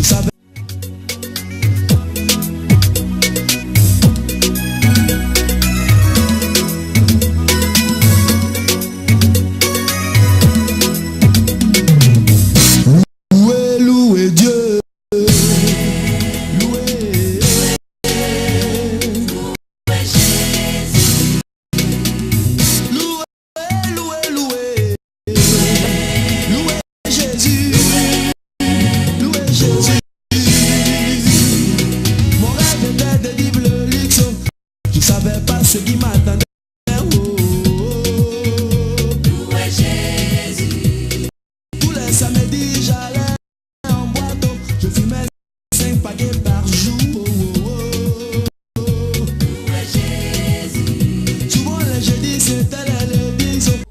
savais. Louez, louez Dieu. Ce qui m'attendait, louer Jésus. Tous les samedis, j'allais en boîte, je fumais 5 paquets par jour. Louer Jésus. Souvent les jeudis, c'était l'église.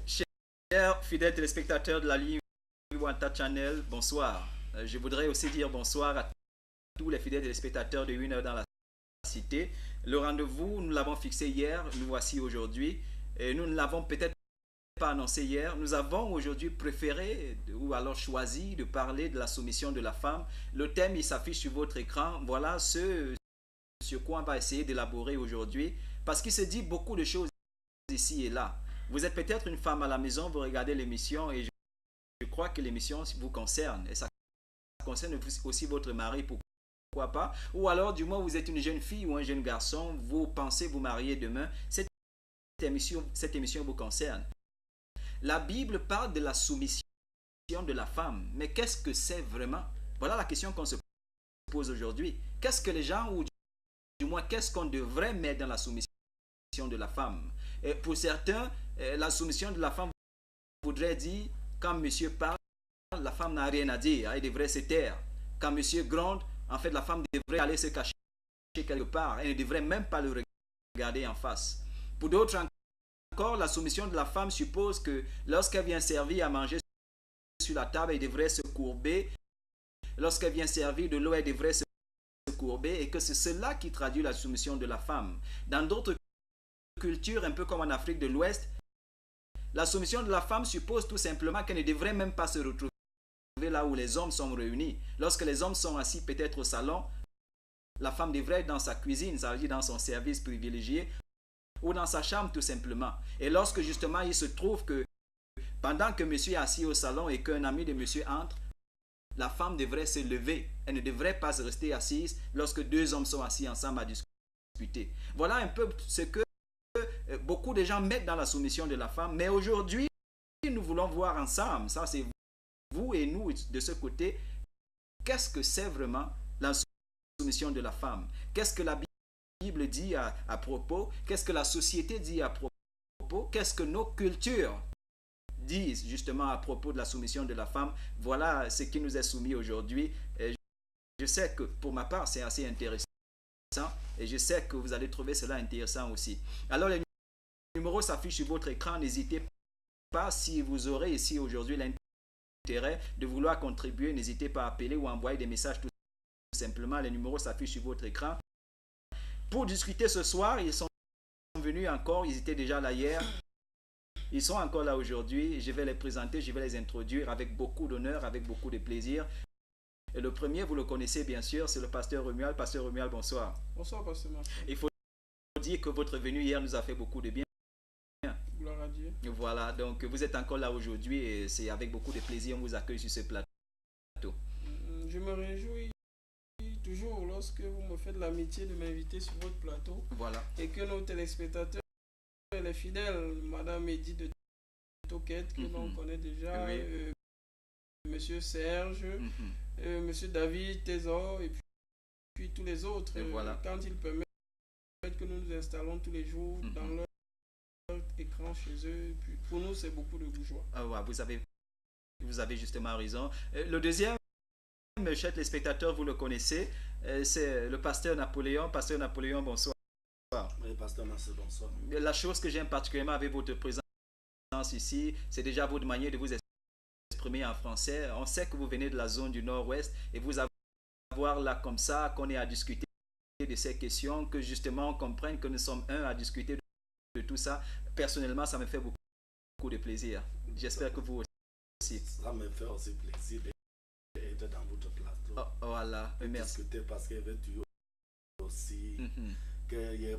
Chers fidèles téléspectateurs de la ligne Wanta Channel, bonsoir. Je voudrais aussi dire bonsoir à tous les fidèles téléspectateurs de 1 heure dans la cité. Le rendez-vous, nous l'avons fixé hier, nous voici aujourd'hui. Et nous ne l'avons peut-être pas annoncé hier. Nous avons aujourd'hui préféré ou alors choisi de parler de la soumission de la femme. Le thème, il s'affiche sur votre écran. Voilà ce sur quoi on va essayer d'élaborer aujourd'hui. Parce qu'il se dit beaucoup de choses ici et là. Vous êtes peut-être une femme à la maison, vous regardez l'émission et je crois que l'émission vous concerne. Et ça concerne aussi votre mari. Pourquoi pas? Ou alors, du moins, vous êtes une jeune fille ou un jeune garçon, vous pensez vous marier demain, cette émission vous concerne. La Bible parle de la soumission de la femme, mais qu'est-ce que c'est vraiment? Voilà la question qu'on se pose aujourd'hui. Qu'est-ce que les gens, ou du moins, qu'est-ce qu'on devrait mettre dans la soumission de la femme? Et pour certains, la soumission de la femme voudrait dire, quand monsieur parle, la femme n'a rien à dire, elle devrait se taire. Quand monsieur gronde, en fait, la femme devrait aller se cacher quelque part. Elle ne devrait même pas le regarder en face. Pour d'autres encore, la soumission de la femme suppose que lorsqu'elle vient servir à manger sur la table, elle devrait se courber. Lorsqu'elle vient servir de l'eau, elle devrait se courber. Et que c'est cela qui traduit la soumission de la femme. Dans d'autres cultures, un peu comme en Afrique de l'Ouest, la soumission de la femme suppose tout simplement qu'elle ne devrait même pas se retrouver là où les hommes sont réunis. Lorsque les hommes sont assis peut-être au salon, la femme devrait être dans sa cuisine, ça veut dire dans son service privilégié, ou dans sa chambre tout simplement. Et lorsque justement il se trouve que pendant que monsieur est assis au salon et qu'un ami de monsieur entre, la femme devrait se lever. Elle ne devrait pas rester assise lorsque deux hommes sont assis ensemble à discuter. Voilà un peu ce que beaucoup de gens mettent dans la soumission de la femme. Mais aujourd'hui, nous voulons voir ensemble, ça c'est vous et nous de ce côté, qu'est-ce que c'est vraiment la soumission de la femme? Qu'est-ce que la Bible dit à propos? Qu'est-ce que la société dit à propos? Qu'est-ce que nos cultures disent justement à propos de la soumission de la femme? Voilà ce qui nous est soumis aujourd'hui. Je sais que pour ma part, c'est assez intéressant et je sais que vous allez trouver cela intéressant aussi. Alors les numéros s'affichent sur votre écran. N'hésitez pas, si vous aurez ici aujourd'hui l'intérêt de vouloir contribuer, n'hésitez pas à appeler ou à envoyer des messages tout simplement. Les numéros s'affichent sur votre écran. Pour discuter ce soir, ils sont venus encore, ils étaient déjà là hier. Ils sont encore là aujourd'hui. Je vais les présenter, je vais les introduire avec beaucoup d'honneur, avec beaucoup de plaisir. Et le premier, vous le connaissez bien sûr, c'est le pasteur Romuald. Pasteur Romuald, bonsoir. Bonsoir, pasteur Martin. Il faut dire que votre venue hier nous a fait beaucoup de bien. Gloire à Dieu. Voilà, donc vous êtes encore là aujourd'hui et c'est avec beaucoup de plaisir qu'on vous accueille sur ce plateau. Je me réjouis toujours lorsque vous me faites l'amitié de m'inviter sur votre plateau. Voilà. Et que nos téléspectateurs, les fidèles, Madame Edith de Toquette, que l'on connaît déjà, oui. Monsieur Serge, Monsieur David Tésor, et puis tous les autres, voilà. Quand ils permettent que nous nous installons tous les jours dans leur écran chez eux, puis pour nous c'est beaucoup de joie. Ah ouais, vous avez justement raison. Le deuxième, chers les spectateurs, vous le connaissez, c'est le pasteur Napoléon. Pasteur Napoléon, bonsoir. Oui, pasteur Marcel, bonsoir. La chose que j'aime particulièrement avec votre présence ici, c'est déjà votre manière de vous exprimer en français. On sait que vous venez de la zone du nord-ouest et vous avoir là comme ça, qu'on est à discuter de ces questions, que justement on comprenne que nous sommes un à discuter de tout ça. Personnellement, ça me fait beaucoup de plaisir. J'espère que vous aussi. Ça me fait aussi plaisir d'être dans votre plateau. Voilà, merci. Discuter parce qu'il veut toujours aussi que je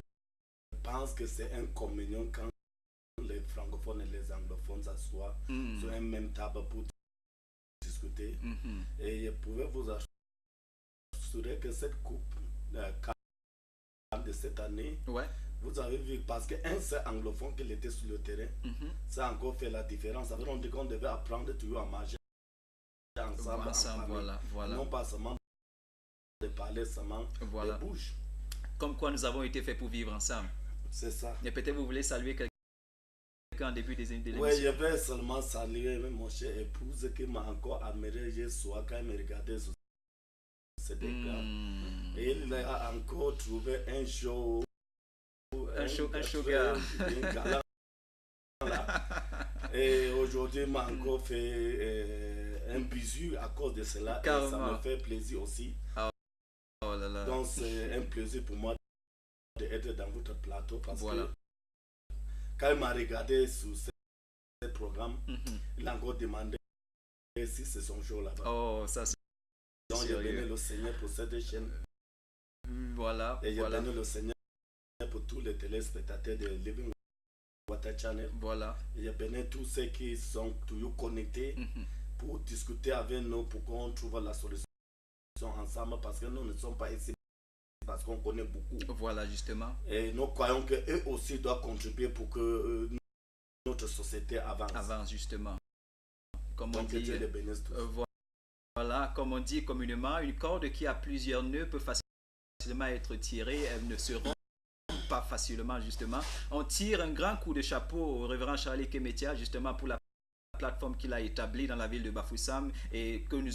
pense que c'est un communion quand les francophones et les anglophones s'assoient sur un même table pour discuter. Et je pouvais vous assurer que cette coupe de cette année, vous avez vu, parce qu'un seul anglophone qui était sur le terrain, ça a encore fait la différence. On dit qu'on devait apprendre toujours à marcher ensemble, voilà. Non pas seulement de parler, seulement de bouche. Comme quoi nous avons été faits pour vivre ensemble. C'est ça. Et peut-être vous voulez saluer quelqu'un en début de l'émission. Oui, je vais seulement saluer mon cher épouse qui m'a encore admiré hier soir quand elle me regardait sur cet écran. Et il a encore trouvé un show. Un showgirl. Et aujourd'hui, il m'a encore fait un bisou à cause de cela. Et ça me fait plaisir aussi. Oh là là. Donc, c'est un plaisir pour moi d'être dans votre plateau parce que quand il m'a regardé sur ce programme, il a encore demandé si c'est son show là-bas. Oh, ça c'est. Donc, je bénis le Seigneur pour cette chaîne. Voilà. Et je bénis le Seigneur pour tous les téléspectateurs de Living Water Channel. Voilà. Et je bénis tous ceux qui sont toujours connectés pour discuter avec nous, pour qu'on trouve la solution ensemble, parce que nous ne sommes pas ici parce qu'on connaît beaucoup. Voilà, justement. Et nous croyons qu'eux aussi doivent contribuer pour que notre société avance. Avance, justement. Comme donc, on dit, Dieu les bénisse tous. Voilà, comme on dit communément, une corde qui a plusieurs nœuds peut facilement être tirée. Elles ne se rompt pas facilement, justement. On tire un grand coup de chapeau au révérend Charlie Kemetia, justement, pour la plateforme qu'il a établie dans la ville de Bafoussam et que nous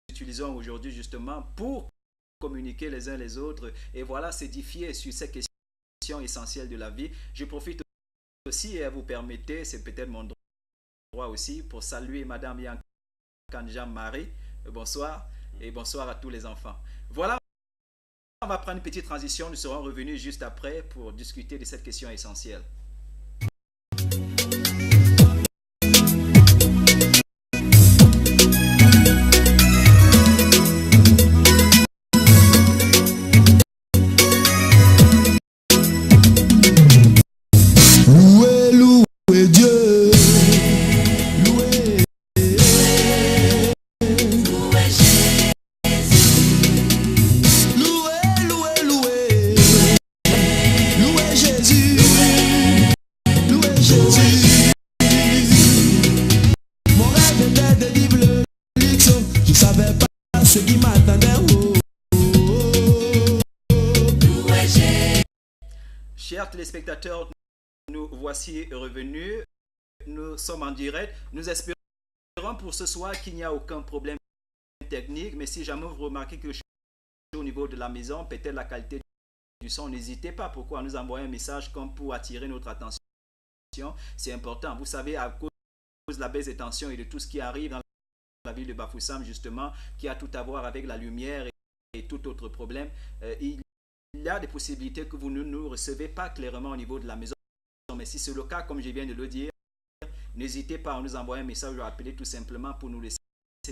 utilisons aujourd'hui, justement, pour communiquer les uns les autres et voilà, s'édifier sur ces questions essentielles de la vie. Je profite aussi, et vous permettez, c'est peut-être mon droit aussi, pour saluer Madame Yankanja Marie. Bonsoir et bonsoir à tous les enfants. Voilà, on va prendre une petite transition, nous serons revenus juste après pour discuter de cette question essentielle. Chers téléspectateurs, nous voici revenus. Nous sommes en direct. Nous espérons pour ce soir qu'il n'y a aucun problème technique. Mais si jamais vous remarquez que je suis au niveau de la maison, peut-être la qualité du son, n'hésitez pas. Pourquoi nous envoyer un message comme pour attirer notre attention. C'est important. Vous savez, à cause de la baisse des tensions et de tout ce qui arrive dans la ville de Bafoussam, justement, qui a tout à voir avec la lumière et tout autre problème, il y a des possibilités que vous ne nous recevez pas clairement au niveau de la maison. Mais si c'est le cas, comme je viens de le dire, n'hésitez pas à nous envoyer un message ou à appeler tout simplement pour nous laisser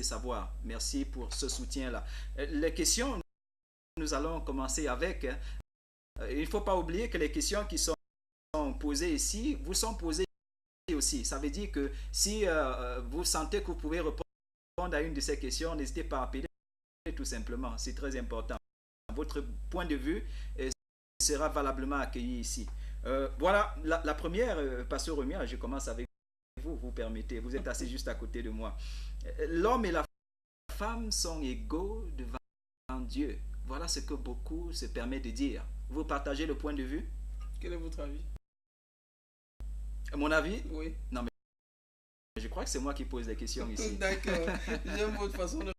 savoir. Merci pour ce soutien-là. Les questions, nous allons commencer avec. Il ne faut pas oublier que les questions qui sont posées ici vous sont posées aussi. Ça veut dire que si vous sentez que vous pouvez répondre à une de ces questions, n'hésitez pas à appeler tout simplement. C'est très important. Votre point de vue sera valablement accueilli ici. Voilà, la première, Pasteur Remia, je commence avec vous, vous permettez. Vous êtes assis juste à côté de moi. L'homme et la femme sont égaux devant Dieu. Voilà ce que beaucoup se permettent de dire. Vous partagez le point de vue? Quel est votre avis? Mon avis? Oui. Non, mais je crois que c'est moi qui pose les questions ici. D'accord. J'aime votre façon de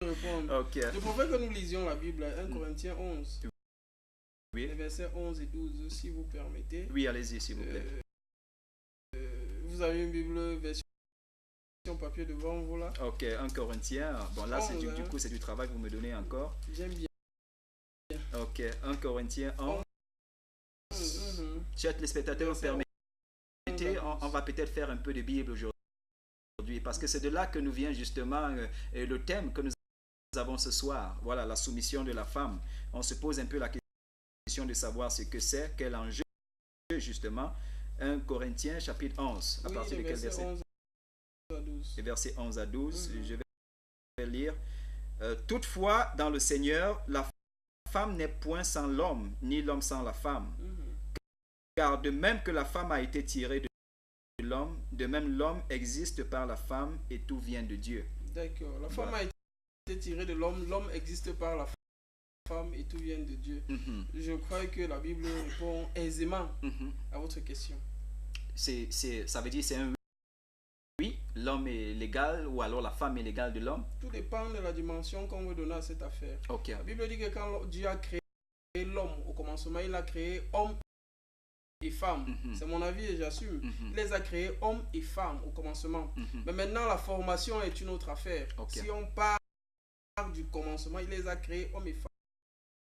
répondre. Okay. Je préfère que nous lisions la Bible, 1 Corinthiens 11. Oui. Les versets 11 et 12, si vous permettez. Oui, allez-y, s'il vous plaît. Vous avez une Bible version papier devant vous là? Ok, 1 Corinthiens. Bon, là, c'est du coup, c'est du travail que vous me donnez encore. J'aime bien. Ok, 1 Corinthiens 11. Chers téléspectateurs, permettez, on va peut-être faire un peu de Bible aujourd'hui, parce que c'est de là que nous vient justement le thème que nous avons ce soir. Voilà, la soumission de la femme. On se pose un peu la question de savoir ce que c'est, quel enjeu, justement. 1 Corinthiens, chapitre 11. À partir de quel verset? 11 à 12. Les versets 11 à 12. Je vais lire. Toutefois, dans le Seigneur, la femme n'est point sans l'homme, ni l'homme sans la femme. Car de même que la femme a été tirée de l'homme, de même l'homme existe par la femme et tout vient de Dieu. D'accord. La femme a été tirée de l'homme, l'homme existe par la femme et tout vient de Dieu. Je crois que la Bible répond aisément à votre question. Ça veut dire c'est un oui, l'homme est légal ou alors la femme est légale de l'homme? Tout dépend de la dimension qu'on veut donner à cette affaire. Okay. La Bible dit que quand Dieu a créé l'homme au commencement, il a créé homme et femme. C'est mon avis et j'assume. Il les a créés hommes et femmes au commencement. Mais maintenant, la formation est une autre affaire. Okay. Si on part du commencement, il les a créés hommes et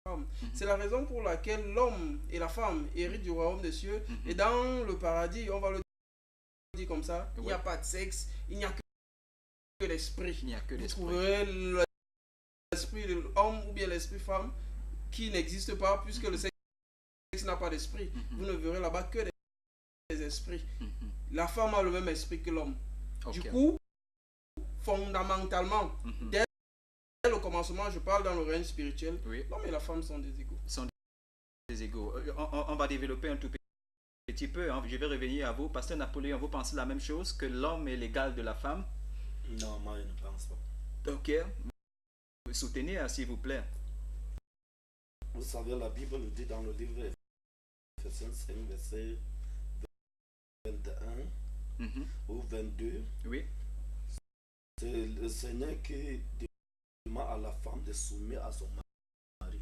femmes. C'est la raison pour laquelle l'homme et la femme héritent du royaume des cieux. Et dans le paradis, on va le dire comme ça, il n'y a pas de sexe, il n'y a que l'esprit. Vous trouverez l'esprit de l'homme ou bien l'esprit femme qui n'existe pas puisque le sexe n'a pas d'esprit. Vous ne verrez là-bas que des esprits. La femme a le même esprit que l'homme. Du coup, fondamentalement, dès le commencement, je parle dans le règne spirituel, l'homme et la femme sont des égaux. On va développer un tout petit peu, hein. Je vais revenir à vous. Pasteur Napoléon, vous pensez la même chose, que l'homme est l'égal de la femme? Non, moi je ne pense pas. Ok. Soutenez, s'il vous plaît. Vous savez, la Bible nous dit dans le livre Ephésiens 5, verset 21 ou 22. Oui. C'est le Seigneur qui demande à la femme de soumettre à son mari.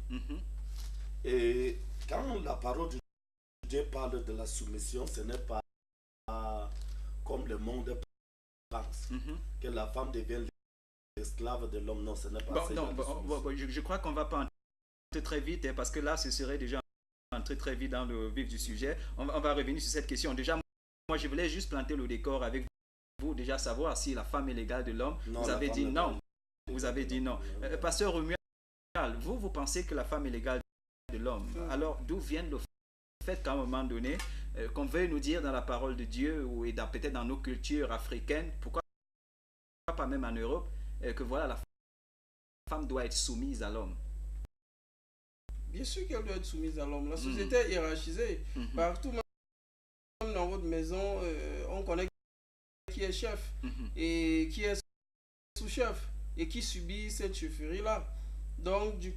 Et quand la parole de Dieu parle de la soumission, ce n'est pas comme le monde pense, que la femme devient l'esclave de l'homme. Non, ce n'est pas ça. Je crois qu'on va pas entrer très vite, hein, parce que là, ce serait déjà entrer très vite dans le vif du sujet. On va revenir sur cette question. Déjà, moi, je voulais juste planter le décor avec vous, déjà savoir si la femme est l'égale de l'homme. Vous avez dit non. Vous avez dit non. Pasteur Romuald, vous pensez que la femme est l'égale de l'homme. Alors, d'où vient le fait qu'à un moment donné, qu'on veuille nous dire dans la parole de Dieu ou peut-être dans nos cultures africaines, pourquoi pas même en Europe, que voilà, la femme doit être soumise à l'homme? Bien sûr qu'elle doit être soumise à l'homme. La société est hiérarchisée. Partout, même dans votre maison, on connaît qui est chef et qui est sous-chef et qui subit cette chefferie-là. Donc, du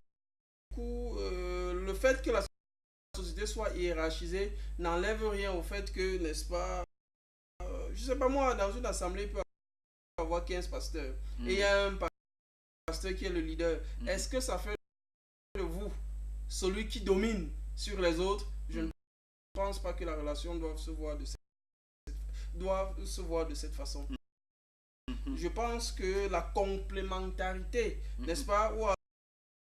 coup, le fait que la société soit hiérarchisée n'enlève rien au fait que, n'est-ce pas, je sais pas moi, dans une assemblée, il peut y avoir 15 pasteurs et il y a un pasteur qui est le leader. Est-ce que ça fait de vous celui qui domine sur les autres? Je ne pense pas que la relation doive se voir de cette façon. Je pense que la complémentarité, n'est-ce pas, ou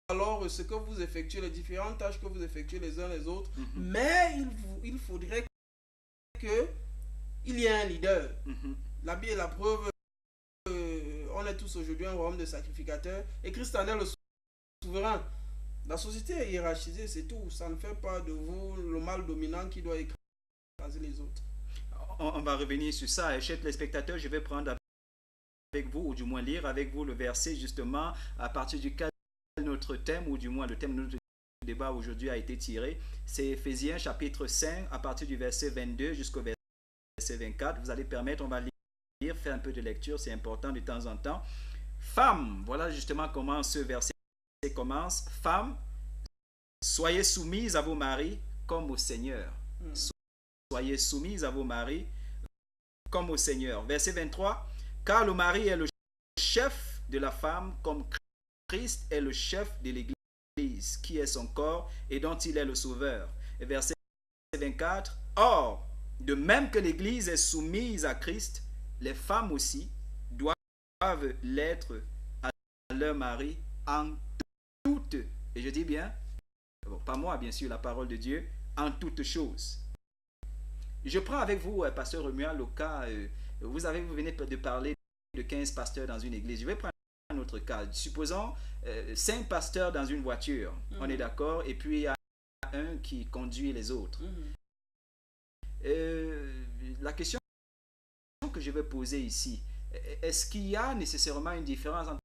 alors ce que vous effectuez, les différentes tâches que vous effectuez les uns les autres, mais il faudrait qu'il y ait un leader. La Bible est la preuve, on est tous aujourd'hui un royaume de sacrificateurs et Christ en est le souverain. La société est hiérarchisée, c'est tout. Ça ne fait pas de vous le mal dominant qui doit écraser les autres. On va revenir sur ça. Chers téléspectateurs, je vais prendre avec vous, ou du moins lire avec vous le verset justement à partir duquel notre thème, ou du moins le thème de notre débat aujourd'hui a été tiré. C'est Ephésiens chapitre 5 à partir du verset 22 jusqu'au verset 24. Vous allez permettre, on va lire, faire un peu de lecture, c'est important de temps en temps. Femme, voilà justement comment ce verset commence. Femme, soyez soumises à vos maris comme au Seigneur. Soyez soumises à vos maris comme au Seigneur. Verset 23. Car le mari est le chef de la femme, comme Christ est le chef de l'Église, qui est son corps et dont il est le sauveur. Et verset 24. Or, de même que l'Église est soumise à Christ, les femmes aussi doivent l'être à leur mari en toutes, et je dis bien, bon, pas moi bien sûr, la parole de Dieu, en toutes choses. Je prends avec vous, pasteur Romuald, au cas, vous venez de parler de 15 pasteurs dans une église. Je vais prendre un autre cas. Supposons 5 pasteurs dans une voiture, on est d'accord, et puis il y a un qui conduit les autres. La question que je vais poser ici, est-ce qu'il y a nécessairement une différence entre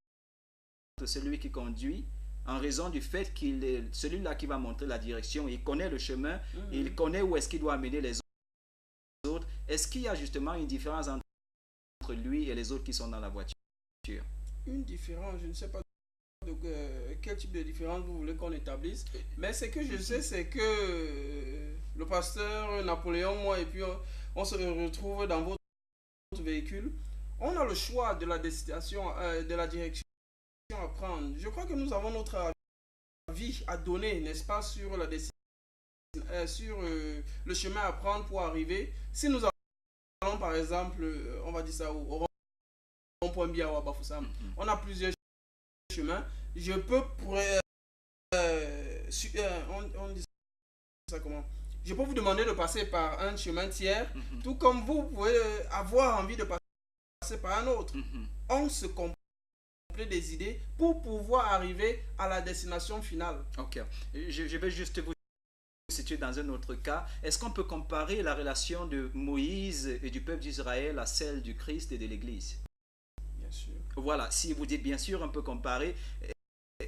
celui qui conduit en raison du fait qu'il est celui-là qui va montrer la direction, il connaît le chemin, il connaît où est-ce qu'il doit amener les autres. Est-ce qu'il y a justement une différence entre lui et les autres qui sont dans la voiture? Une différence, je ne sais pas quel type de différence vous voulez qu'on établisse, mais ce que je sais, c'est que le pasteur Napoléon, moi, et puis on se retrouve dans votre véhicule. On a le choix de la destination, de la direction à prendre. Je crois que nous avons notre avis à donner, n'est-ce pas, sur la sur le chemin à prendre pour arriver. Si nous allons, par exemple, on va dire ça au rond-point Biawa Bafoussam, on a plusieurs chemins. Je peux on dit ça comment? Je peux vous demander de passer par un chemin tiers, tout comme vous pouvez avoir envie de passer par un autre. On se complète des idées pour pouvoir arriver à la destination finale. Ok. Je vais juste vous situer dans un autre cas. Est-ce qu'on peut comparer la relation de Moïse et du peuple d'Israël à celle du Christ et de l'Église? Bien sûr. Voilà. Si vous dites bien sûr, on peut comparer.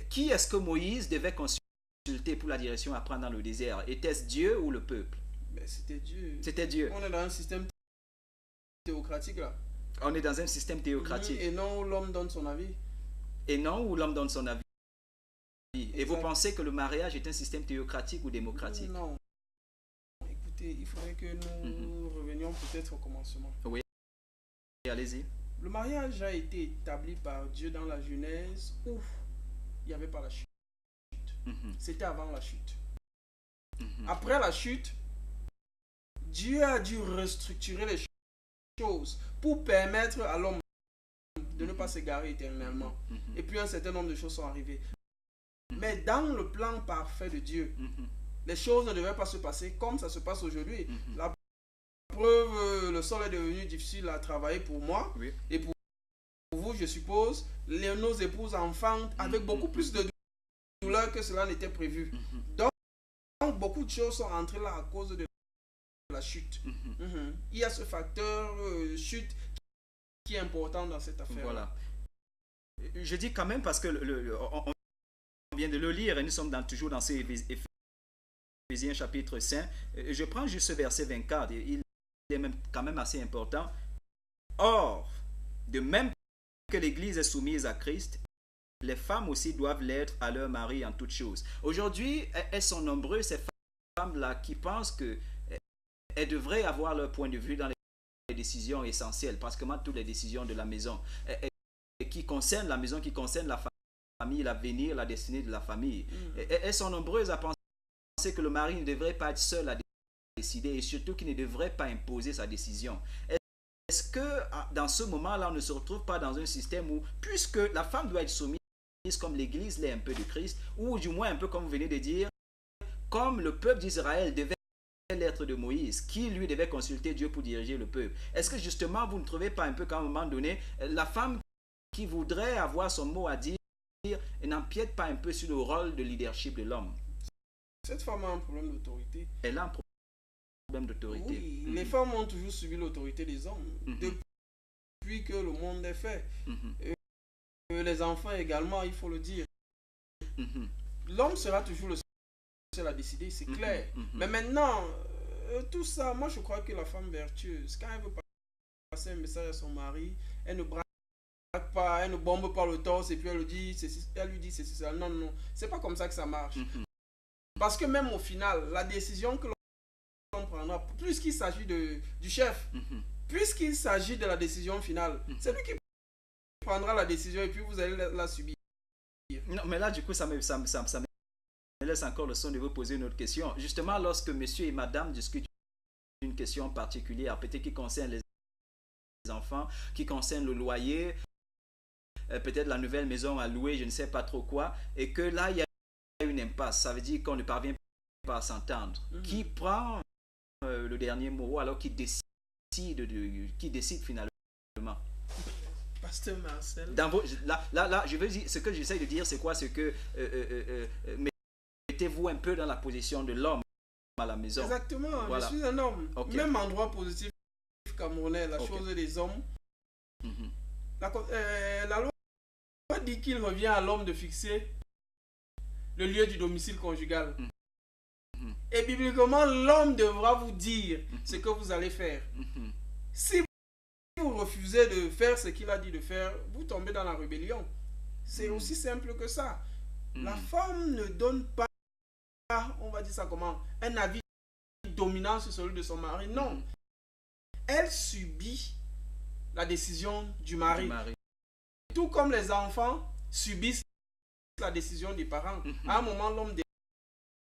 Qui est-ce que Moïse devait consulter pour la direction à prendre dans le désert? Était-ce Dieu ou le peuple? Ben, c'était Dieu. C'était Dieu. On est dans un système théocratique là. On est dans un système théocratique. Et non où l'homme donne son avis. Et non où l'homme donne son avis. Et Exact. vous pensez que le mariage est un système théocratique ou démocratique? Non. Écoutez, il faudrait que nous revenions peut-être au commencement. Oui. Allez-y. Le mariage a été établi par Dieu dans la Genèse où il n'y avait pas la chute. C'était avant la chute. Après la chute, Dieu a dû restructurer les choses pour permettre à l'homme de ne pas s'égarer éternellement. Et puis un certain nombre de choses sont arrivées. Mais dans le plan parfait de Dieu, les choses ne devaient pas se passer comme ça se passe aujourd'hui. La preuve, le sol est devenu difficile à travailler pour moi. Oui. Et pour vous, je suppose, nos épouses enfantent avec beaucoup plus de douleur que cela n'était prévu. Donc, beaucoup de choses sont entrées là à cause de la chute. Il y a ce facteur chute qui est important dans cette affaire. Voilà. Je dis quand même parce que on vient de le lire et nous sommes toujours dans ces Éphésiens chapitre 5. Je prends juste ce verset 24. Il est même quand même assez important. Or, de même que l'Église est soumise à Christ, les femmes aussi doivent l'être à leur mari en toutes choses. Aujourd'hui, elles sont nombreuses, ces femmes-là, qui pensent qu'elles devraient avoir leur point de vue dans les décisions essentielles, pratiquement toutes les décisions de la maison, qui concernent la maison, qui concernent la famille, l'avenir, la destinée de la famille. Elles sont nombreuses à penser que le mari ne devrait pas être seul à décider et surtout qu'il ne devrait pas imposer sa décision. Est-ce que dans ce moment-là, on ne se retrouve pas dans un système où, puisque la femme doit être soumise comme l'Église l'est un peu de Christ, ou du moins un peu comme vous venez de dire, comme le peuple d'Israël devait l'être de Moïse, qui lui devait consulter Dieu pour diriger le peuple. Est-ce que justement vous ne trouvez pas un peu qu'à un moment donné, la femme qui voudrait avoir son mot à dire n'empiète pas un peu sur le rôle de leadership de l'homme? Cette femme a un problème d'autorité. Elle a un problème d'autorité. Oui, les femmes ont toujours subi l'autorité des hommes depuis que le monde est fait. Les enfants également, il faut le dire. L'homme sera toujours le seul à décider, c'est clair. Mais maintenant, tout ça, moi je crois que la femme vertueuse, quand elle veut passer un message à son mari, elle ne braque pas, elle ne bombe pas le torse et puis elle lui dit c'est ça. Non, non, c'est pas comme ça que ça marche. Parce que même au final, la décision que l'on prendra, puisqu'il s'agit du chef, puisqu'il s'agit de la décision finale, c'est lui qui prendra la décision et puis vous allez la subir. Non, mais là, du coup, ça me laisse encore le son de vous poser une autre question. Justement, lorsque monsieur et madame discutent d'une question particulière, peut-être qui concerne les enfants, qui concerne le loyer, peut-être la nouvelle maison à louer, je ne sais pas trop quoi, et que là, il y a une impasse, ça veut dire qu'on ne parvient pas à s'entendre. Qui prend le dernier mot, alors qui décide finalement? Pasteur Marcel. Dans vos, là, je veux dire, ce que j'essaie de dire, c'est quoi? C'est que mettez-vous un peu dans la position de l'homme à la maison. Exactement, voilà. Je suis un homme. Okay. Même en droit positif camerounais, la chose des hommes. La loi dit qu'il revient à l'homme de fixer le lieu du domicile conjugal. Et bibliquement, l'homme devra vous dire ce que vous allez faire. Si vous refusez de faire ce qu'il a dit de faire, vous tombez dans la rébellion. C'est aussi simple que ça. La femme ne donne pas, on va dire ça comment, un avis dominant sur celui de son mari. Non. Elle subit la décision du mari. Tout comme les enfants subissent la décision des parents. À un moment, l'homme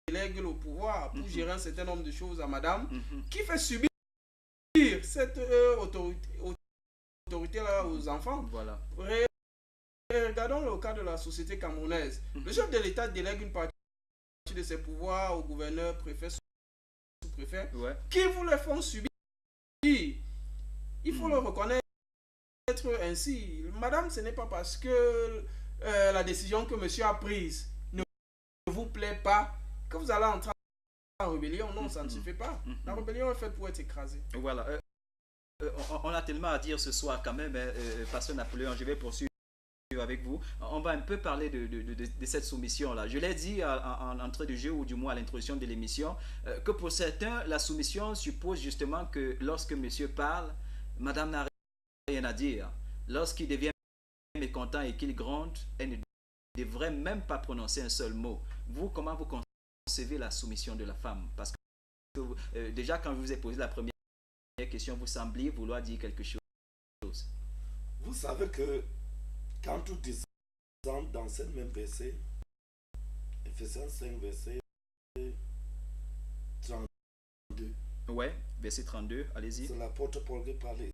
délègue le pouvoir pour gérer un certain nombre de choses à madame, qui fait subir cette autorité-là aux enfants. Voilà. Regardons le cas de la société camerounaise. Le chef de l'État délègue une partie de ses pouvoirs au gouverneur, préfet, sous-préfet, qui vous les font subir. Il faut le reconnaître ainsi. Madame, ce n'est pas parce que la décision que monsieur a prise ne vous plaît pas que vous allez entrer en rébellion. Non, ça ne se fait pas. La rébellion est faite pour être écrasée. Voilà. On a tellement à dire ce soir quand même, Pasteur Napoléon, je vais poursuivre avec vous. On va un peu parler de cette soumission-là. Je l'ai dit en entrée de jeu, ou du moins à l'introduction de l'émission, que pour certains, la soumission suppose justement que lorsque monsieur parle, madame n'a rien à dire. Lorsqu'il devient mécontent et qu'il gronde, elle ne devrait même pas prononcer un seul mot. Vous, comment vous concevez la soumission de la femme? Parce que déjà, quand je vous ai posé la première question, vous sembliez vouloir dire quelque chose. Vous savez que quand tout disant dans ce même verset, Ephésiens 5, verset 32. Ouais, verset 32, allez-y. C'est l'apôtre Paul qui parlait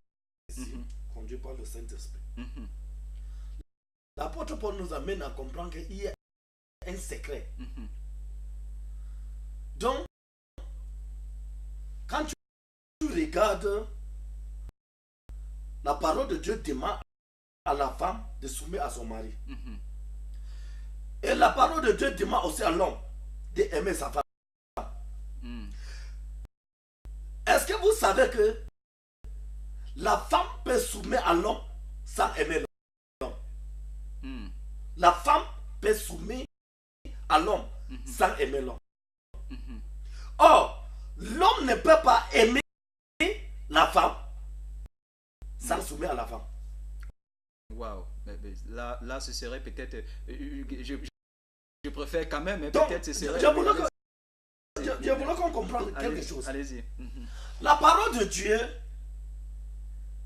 ici, conduit par le Saint-Esprit. L'apôtre Paul nous amène à comprendre qu'il y a un secret. Donc, quand tu regardes, la parole de Dieu demande à la femme de soumettre à son mari. Et la parole de Dieu demande aussi à l'homme d'aimer sa femme. Est-ce que vous savez que la femme peut soumettre à l'homme sans aimer l'homme? La femme peut soumettre à l'homme sans aimer l'homme. Or, l'homme ne peut pas aimer la femme sans soumettre à la femme. Waouh, là ce serait peut-être, je préfère quand même, mais peut-être ce serait... Je voulais qu'on comprenne quelque chose. Allez-y. La parole de Dieu,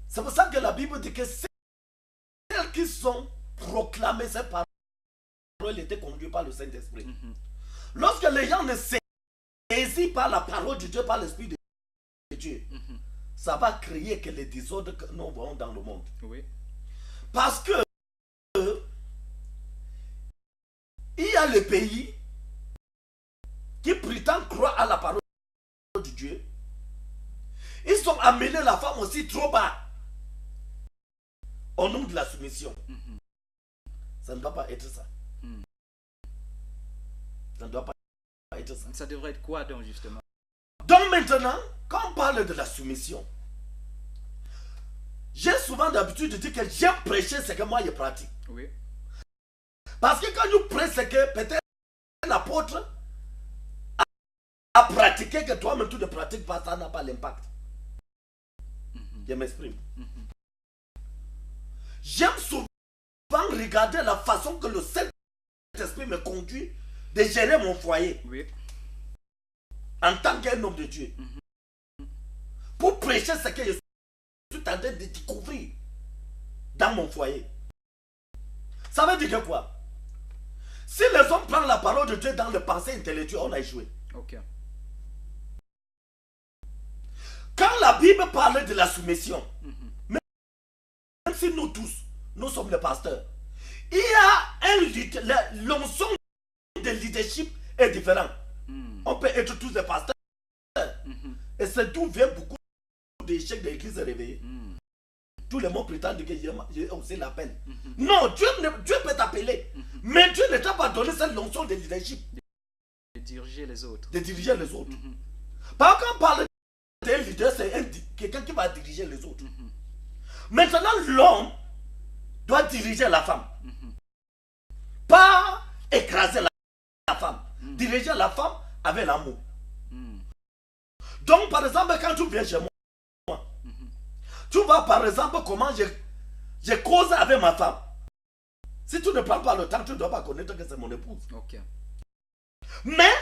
c'est pour ça que la Bible dit que celles qui sont proclamées, ces paroles étaient conduites par le Saint-Esprit. Lorsque les gens ne saisissent pas la parole de Dieu par l'Esprit de Dieu, ça va créer que les désordres que nous voyons dans le monde. Oui. Parce que il y a les pays qui prétendent croire à la parole de Dieu. Ils ont amené la femme aussi trop bas au nom de la soumission. Ça ne doit pas être ça. Ça ne doit pas être ça. Ça devrait être quoi donc justement? Donc maintenant, quand on parle de la soumission, j'ai souvent d'habitude de dire que j'aime prêcher ce que moi je pratique. Oui. Parce que quand nous prêchons ce que peut-être l'apôtre a pratiqué, que toi-même tu ne pratiques pas, ça n'a pas l'impact. Je m'exprime. J'aime souvent regarder la façon que le Saint-Esprit me conduit de gérer mon foyer. Oui. En tant qu'un homme de Dieu. Pour prêcher ce que je suis en train de découvrir dans mon foyer. Ça veut dire que quoi? Si les hommes prennent la parole de Dieu dans le pensée intellectuelle, on a échoué. Ok. Quand la Bible parle de la soumission, même si nous tous, nous sommes les pasteurs, il y a l'onction de leadership est différent. On peut être tous des pasteurs. Et c'est d'où vient beaucoup d'échecs de l'église réveillée. Tous les mots prétendent que j'ai aussi l'appel. Non, Dieu peut t'appeler. Mais Dieu ne t'a pas donné cette notion de leadership. De diriger les autres. De diriger les autres. Par contre, on parle d'un leader, c'est quelqu'un qui va diriger les autres. Maintenant, l'homme doit diriger la femme. Pas écraser la femme. Diriger la femme avec l'amour. Donc, par exemple, quand tu viens chez moi, tu vois par exemple comment je cause avec ma femme. Si tu ne prends pas le temps, tu ne dois pas connaître que c'est mon épouse. Okay. Mais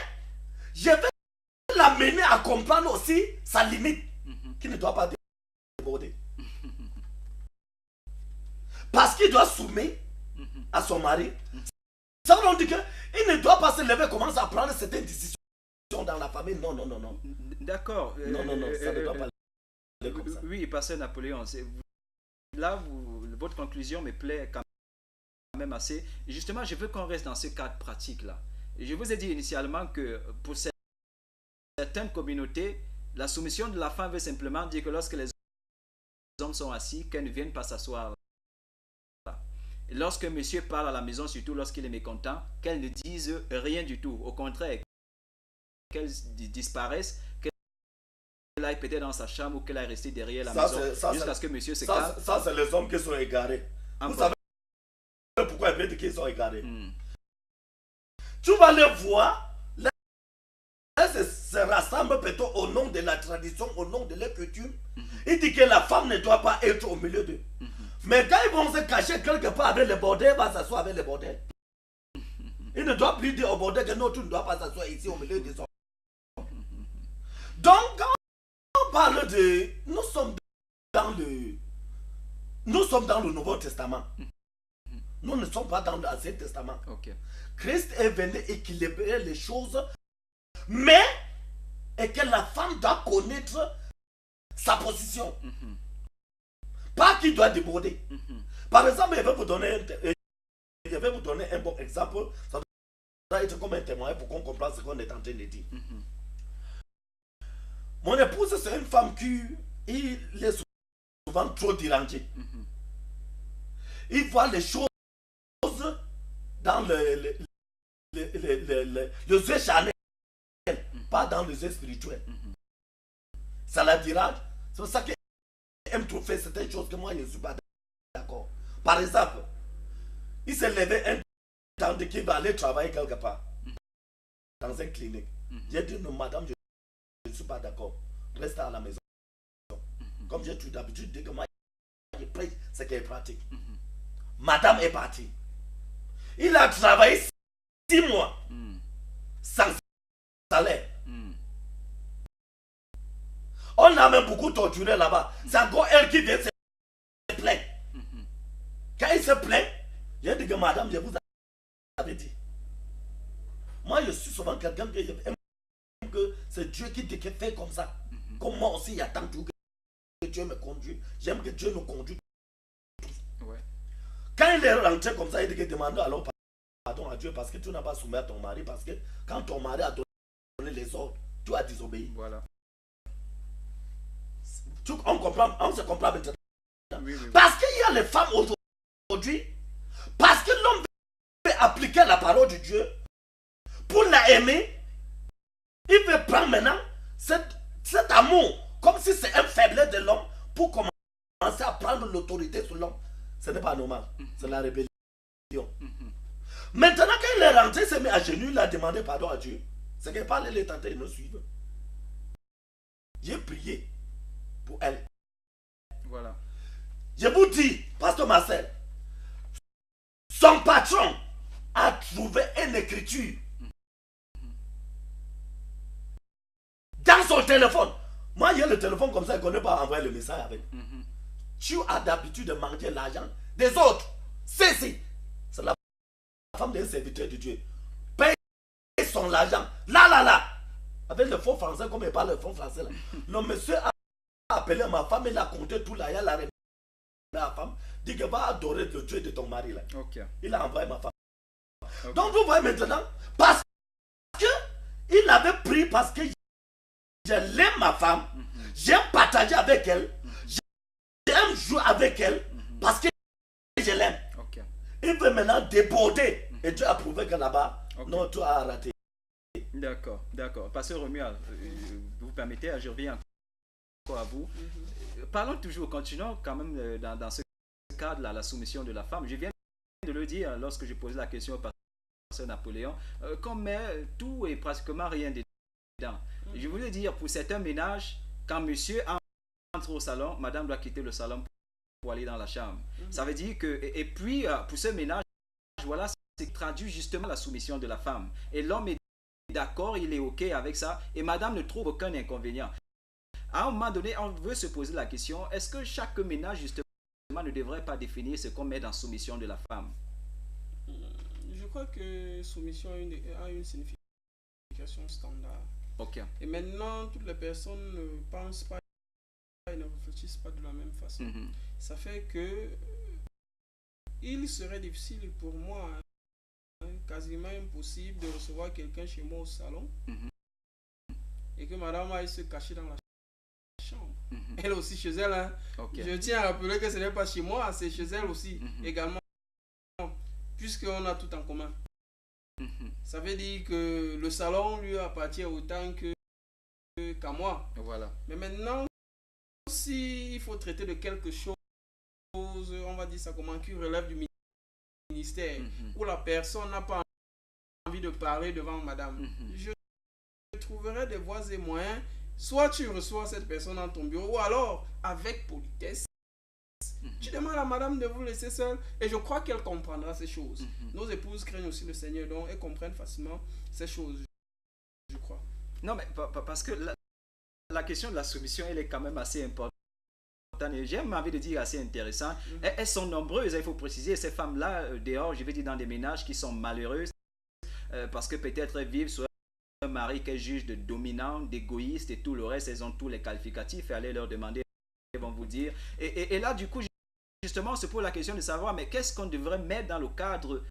je vais l'amener à comprendre aussi sa limite, qui ne doit pas déborder. Parce qu'il doit soumettre à son mari. Ça veut dire qu'il ne doit pas se lever et commencer à prendre certaines décisions dans la famille. Non, non, non, non. D'accord. Non, non, non, ça ne doit pas aller comme ça. Oui, pasteur Napoléon, là, votre conclusion me plaît quand même assez. Justement, je veux qu'on reste dans ce cadre pratique-là. Je vous ai dit initialement que pour certaines communautés, la soumission de la femme veut simplement dire que lorsque les hommes sont assis, qu'elles ne viennent pas s'asseoir. Et lorsque monsieur parle à la maison, surtout lorsqu'il est mécontent, qu'elles ne disent rien du tout. Au contraire, qu'elles disparaissent, qu'elle aille peut-être dans sa chambre ou qu'elle aille rester derrière la maison jusqu'à ce que monsieur se calme. Ça, c'est les hommes qui sont égarés. Vous savez pourquoi ils veulent dire qu'ils sont égarés? Tu vas les voir, là, se rassemblent plutôt au nom de la tradition, au nom de leur culture. Ils disent que la femme ne doit pas être au milieu d'eux. Mais quand ils vont se cacher quelque part avec le bordel, ils vont s'asseoir avec le bordel. Ils ne doivent plus dire au bordel que non, tu ne dois pas s'asseoir ici au milieu des hommes. Donc, quand on parle de... Nous sommes dans le Nouveau Testament. Nous ne sommes pas dans l'Ancien Testament. Okay. Christ est venu équilibrer les choses, mais et que la femme doit connaître sa position. Pas qu'il doit déborder. Par exemple, je vais vous donner un bon exemple. Ça doit être comme un témoin pour qu'on comprenne ce qu'on est en train de dire. Mon épouse, c'est une femme qui est souvent trop dérangée. Il voit les choses dans le yeux charnel, pas dans le yeux spirituel. Ça la dérange. C'est pour ça qu'elle aime trop faire certaines choses que moi je ne suis pas d'accord. Par exemple, il s'est levé un temps de qu'il va aller travailler quelque part dans une clinique. J'ai dit non, madame, je ne suis pas d'accord. Reste à la maison. Comme j'ai tout d'habitude, dès que moi je prêche, c'est qu'elle pratique. Madame est partie. Il a travaillé 6 mois sans salaire. On a même beaucoup torturé là-bas. C'est encore elle qui vient se plaindre. Quand il se plaint, j'ai dit que madame, je vous avais dit. Moi, je suis souvent quelqu'un que j'aime que c'est Dieu qui fait comme ça. Comme moi aussi, il y a tant que Dieu me conduit. J'aime que Dieu nous conduise. Ouais. Quand il est rentré comme ça, il dit que demande alors pardon à Dieu parce que tu n'as pas soumis à ton mari. Parce que quand ton mari a donné les ordres, tu as désobéi. Voilà. On se comprend maintenant. Oui. Parce qu'il y a les femmes aujourd'hui, parce que l'homme veut appliquer la parole de Dieu, pour la aimer, il veut prendre maintenant cet amour, comme si c'est un faiblesse de l'homme, pour commencer à prendre l'autorité sur l'homme. Ce n'est pas normal, c'est la rébellion. Maintenant, quand il est rentré, il s'est mis à genoux, il a demandé pardon à Dieu. C'est que par les tentés, ils nous suivent. J'ai prié pour elle. Voilà. Je vous dis, pasteur Marcel, son patron a trouvé une écriture dans son téléphone. Moi, il y a le téléphone comme ça, il ne connaît pas envoyer le message avec. Tu as d'habitude de manger l'argent des autres. C'est la femme d'un serviteur de Dieu. Paye son argent. Là. Avec le faux français, comme il parle le faux français là. Le monsieur a appelé ma femme, il a compté tout là, il a révélé la femme, dit que va adorer le Dieu de ton mari là. Okay. Il a envoyé ma femme. Okay. Donc vous voyez maintenant, parce que il avait pris, parce que je l'aime ma femme, j'aime partager avec elle, j'aime joue avec elle parce que je l'aime. Ok. Il veut maintenant déborder. Et tu as prouvé que là-bas, non, tu as raté. D'accord, d'accord. Pasteur Romuald, vous permettez, je reviens encore à vous. Parlons toujours, continuons quand même dans ce cadre-là, la soumission de la femme. Je viens de le dire lorsque je posais la question au pasteur Napoléon, qu'on met tout et pratiquement rien dedans. Je voulais dire, pour certains ménages, quand monsieur entre au salon, madame doit quitter le salon pour aller dans la chambre. Ça veut dire que, et puis pour ce ménage, voilà, c'est traduit justement la soumission de la femme. Et l'homme est d'accord, il est ok avec ça, et madame ne trouve aucun inconvénient. À un moment donné, on veut se poser la question, est-ce que chaque ménage justement ne devrait pas définir ce qu'on met dans soumission de la femme? Je crois que soumission a une signification standard. Ok. Et maintenant, toutes les personnes ne pensent pas et ne réfléchissent pas de la même façon. Ça fait que il serait difficile pour moi, quasiment impossible, de recevoir quelqu'un chez moi au salon et que madame aille se cacher dans la chambre. Elle aussi chez elle. Hein. Okay. Je tiens à rappeler que ce n'est pas chez moi, c'est chez elle aussi également, puisqu'on a tout en commun. Ça veut dire que le salon lui appartient autant qu'à moi. Voilà. Mais maintenant, s'il faut traiter de quelque chose, on va dire ça comment, qui relève du ministère, où la personne n'a pas envie de parler devant madame, je trouverai des voies et moyens. Soit tu reçois cette personne dans ton bureau, ou alors, avec politesse, tu demandes à madame de vous laisser seule, et je crois qu'elle comprendra ces choses. Nos épouses craignent aussi le Seigneur, donc elles comprennent facilement ces choses, je crois. Non, mais parce que la question de la soumission, elle est quand même assez importante. Et j'ai envie de dire assez intéressant. Elles sont nombreuses, il faut préciser, ces femmes-là, dehors, je vais dire dans des ménages qui sont malheureuses, parce que peut-être elles vivent sur un mari qu'elles jugent de dominant, d'égoïste et tout le reste, elles ont tous les qualificatifs et allez leur demander, ils vont vous dire. Et là, du coup, justement, on se pose la question de savoir, mais qu'est-ce qu'on devrait mettre dans le cadre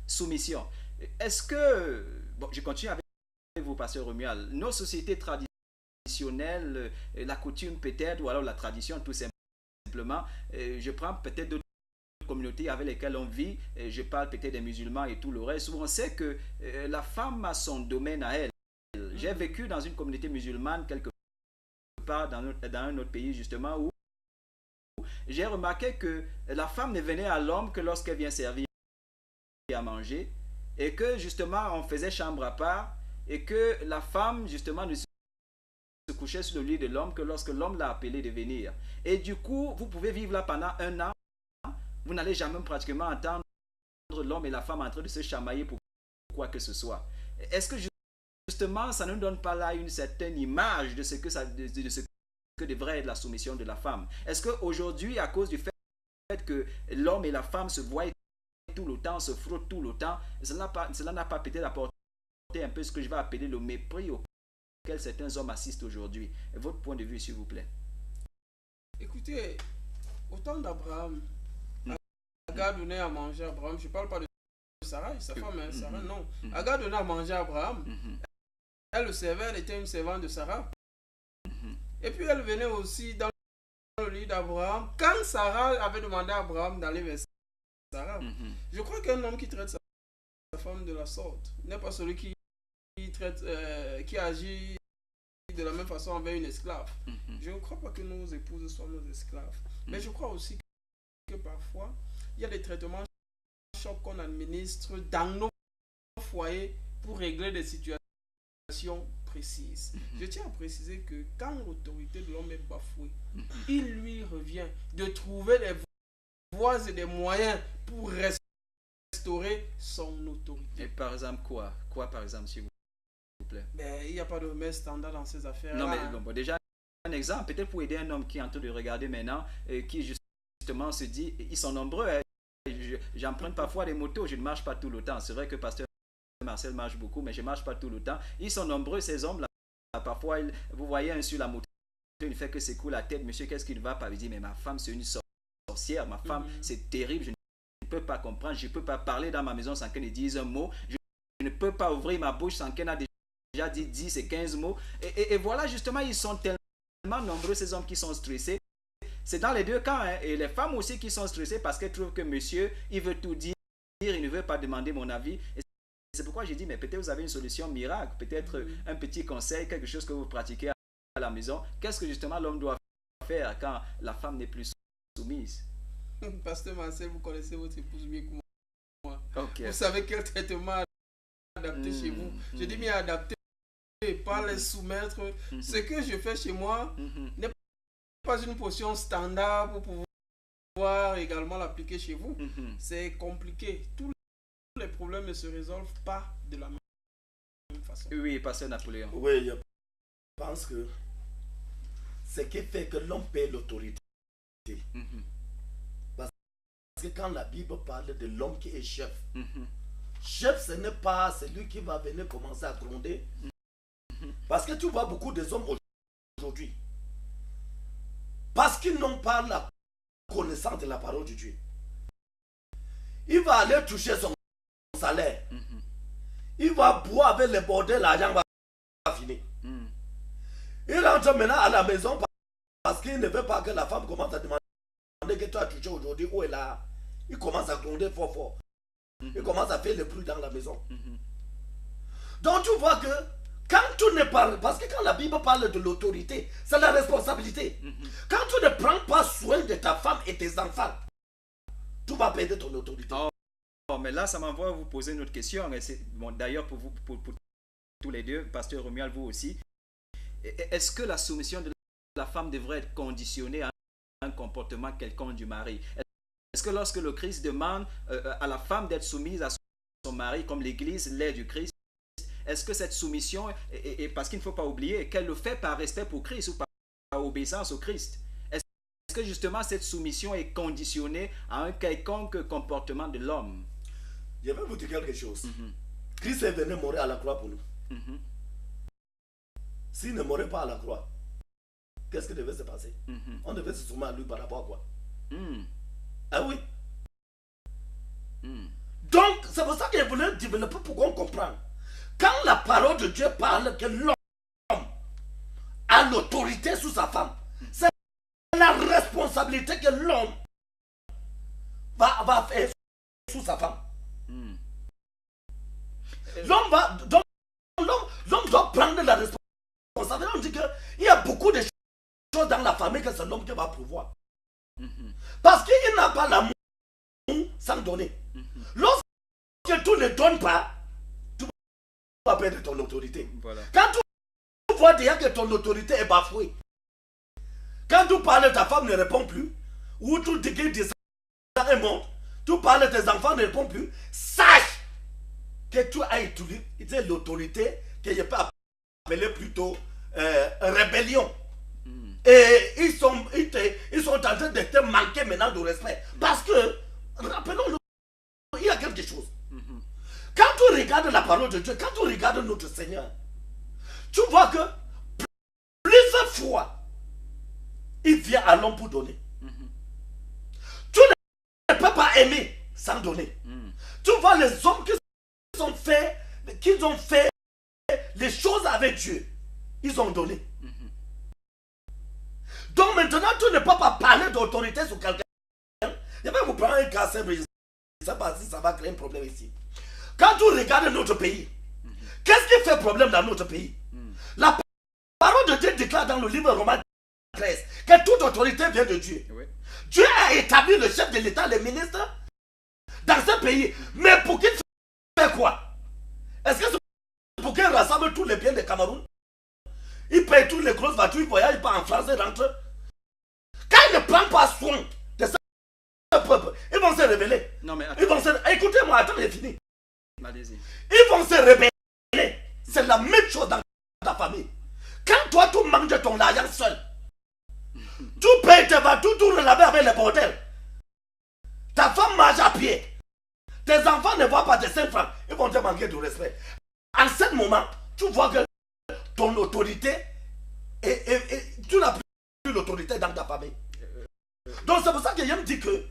soumission? Est-ce que, bon, je continue avec vous, pasteur Romuald, nos sociétés traditionnelles, la coutume peut-être, ou alors la tradition tout simplement, je prends peut-être d'autres communautés avec lesquelles on vit, je parle peut-être des musulmans et tout le reste, où on sait que la femme a son domaine à elle. J'ai vécu dans une communauté musulmane quelque part dans un autre pays justement, où j'ai remarqué que la femme ne venait à l'homme que lorsqu'elle vient servir à manger, et que justement on faisait chambre à part, et que la femme justement ne se couchait sur le lit de l'homme que lorsque l'homme l'a appelé de venir. Et du coup, vous pouvez vivre là pendant 1 an, vous n'allez jamais pratiquement entendre l'homme et la femme en train de se chamailler pour quoi que ce soit. Est-ce que justement, ça ne nous donne pas là une certaine image de ce que devrait être la soumission de la femme? Est-ce qu'aujourd'hui, à cause du fait que l'homme et la femme se voient tout le temps, se frottent tout le temps, cela n'a pas peut-être apporté un peu ce que je vais appeler le mépris auquel certains hommes assistent aujourd'hui? Votre point de vue, s'il vous plaît. Écoutez, au temps d'Abraham, Agar donnait à manger à Abraham. Je ne parle pas de Sarah, sa femme, hein, Sarah, non. Agar donnait à manger à Abraham. Elle le servait, elle était une servante de Sarah. Et puis elle venait aussi dans le lit d'Abraham. Quand Sarah avait demandé à Abraham d'aller vers Sarah, je crois qu'un homme qui traite sa femme de la sorte n'est pas celui qui agit de la même façon envers une esclave. Je ne crois pas que nos épouses soient nos esclaves. Mais je crois aussi que parfois, il y a des traitements chocs qu'on administre dans nos foyers pour régler des situations précises. Je tiens à préciser que quand l'autorité de l'homme est bafouée, il lui revient de trouver des voies et des moyens pour restaurer son autorité. Et par exemple quoi? Quoi par exemple, s'il vous plaît? Ben, il n'y a pas de remède standard dans ces affaires-là. Non, mais bon, déjà, un exemple, peut-être pour aider un homme qui est en train de regarder maintenant, qui justement se dit, ils sont nombreux, hein. J'emprunte parfois des motos, je ne marche pas tout le temps. C'est vrai que pasteur Marcel marche beaucoup, mais je ne marche pas tout le temps. Ils sont nombreux, ces hommes-là. Parfois, vous voyez un sur la moto, il ne fait que secouer la tête. Monsieur, qu'est-ce qu'il va pas? Il dit, mais ma femme, c'est une sorcière. Ma femme, c'est terrible. Je ne peux pas comprendre. Je ne peux pas parler dans ma maison sans qu'elle ne dise un mot. Je ne peux pas ouvrir ma bouche sans qu'elle ait déjà dit 10 et 15 mots. Et voilà, justement, ils sont tellement nombreux, ces hommes qui sont stressés. c'est dans les deux camps. Hein. Et les femmes aussi qui sont stressées parce qu'elles trouvent que monsieur, il veut tout dire, il ne veut pas demander mon avis. Et c'est pourquoi j'ai dit, mais peut-être vous avez une solution miracle, peut-être un petit conseil, quelque chose que vous pratiquez à la maison. Qu'est-ce que justement l'homme doit faire quand la femme n'est plus soumise? Pasteur Marcel, vous connaissez votre épouse mieux que moi. Okay. Vous savez quel traitement adapté chez vous. Je dis bien adapté, pas les soumettre. Ce que je fais chez moi n'est pas une position standard pour pouvoir également l'appliquer chez vous. C'est compliqué. Tous les problèmes ne se résolvent pas de la même façon. Oui, pasteur Napoléon. Oui, je pense que ce qui fait que l'homme paie l'autorité. Parce que quand la Bible parle de l'homme qui est chef, chef, ce n'est pas celui qui va venir commencer à gronder. Parce que tu vois beaucoup de hommes aujourd'hui, parce qu'ils n'ont pas la connaissance de la parole de Dieu, il va aller toucher son salaire. Il va boire avec les bordels, l'argent va finir. Il rentre maintenant à la maison parce qu'il ne veut pas que la femme commence à demander que tu as touché aujourd'hui, où est là. Il commence à gronder fort fort. Il commence à faire le bruit dans la maison. Donc tu vois que quand tu ne parles, parce que quand la Bible parle de l'autorité, c'est la responsabilité. Quand tu ne prends pas soin de ta femme et tes enfants, tu vas perdre ton autorité. Oh, mais là, ça m'envoie à vous poser une autre question. Bon, d'ailleurs, pour vous, pour tous les deux, pasteur Romuald, vous aussi. Est-ce que la soumission de la femme devrait être conditionnée à un comportement quelconque du mari? Est-ce que lorsque le Christ demande à la femme d'être soumise à son mari, comme l'Église l'est du Christ, est-ce que cette soumission, et parce qu'il ne faut pas oublier qu'elle le fait par respect pour Christ ou par obéissance au Christ, est-ce que justement cette soumission est conditionnée à un quelconque comportement de l'homme? Je vais vous dire quelque chose. Christ est venu mourir à la croix pour nous. S'il ne mourait pas à la croix, qu'est-ce qui devait se passer? On devait se soumettre à lui par rapport à quoi? Ah oui. Donc, c'est pour ça que je voulais développer pour qu'on comprenne. Quand la parole de Dieu parle que l'homme a l'autorité sur sa femme, c'est la responsabilité que l'homme va faire sur sa femme. L'homme doit prendre la responsabilité. On dit qu'il y a beaucoup de choses dans la famille que c'est l'homme qui va pouvoir. Parce qu'il n'a pas l'amour sans donner. Lorsque tu ne donnes pas, tu vas perdre ton autorité. Voilà. Quand tu vois déjà que ton autorité est bafouée, quand tu parles, ta femme ne répond plus, ou tu dis que ça est mort, tu parles, tes enfants ne répondent plus, sache que tu as utilisé l'autorité que je peux appeler plutôt rébellion. Et ils sont en train de te manquer maintenant de respect. Parce que, rappelons-nous, il y a quelque chose. Quand tu regardes la parole de Dieu, quand tu regardes notre Seigneur, tu vois que plusieurs fois, il vient à l'homme pour donner. Tu ne peux pas aimer sans donner. Tu vois les hommes qui ont fait les choses avec Dieu, ils ont donné. Donc maintenant, tu ne peux pas parler d'autorité sur quelqu'un. Je vais vous prendre un cas simple. Je ne sais pas si ça va créer un problème ici. Quand tu regardes notre pays, qu'est-ce qui fait problème dans notre pays? La parole de Dieu déclare dans le livre Romains 13 que toute autorité vient de Dieu. Oui. Dieu a établi le chef de l'État, les ministres, dans ce pays. Mais pour qu'il fasse quoi? Est-ce que c'est pour qu'il rassemble tous les biens de Cameroun? Il paye toutes les grosses voitures, il voyage, il part en France, il rentre. Quand il ne prend pas soin de ce peuple, ils vont se révéler. Non, mais Écoutez-moi, attends, j'ai fini. Allez-y. Ils vont se révéler. C'est la même chose dans ta famille. Quand toi, tu manges ton argent seul, tu payes tes voitures, tu relaves avec les bordels. Ta femme marche à pied. Tes enfants ne voient pas tes 5 francs. Ils vont te manquer de respect. En ce moment, tu vois que ton autorité, tu n'as plus l'autorité dans ta famille. Donc c'est pour ça que je me dis que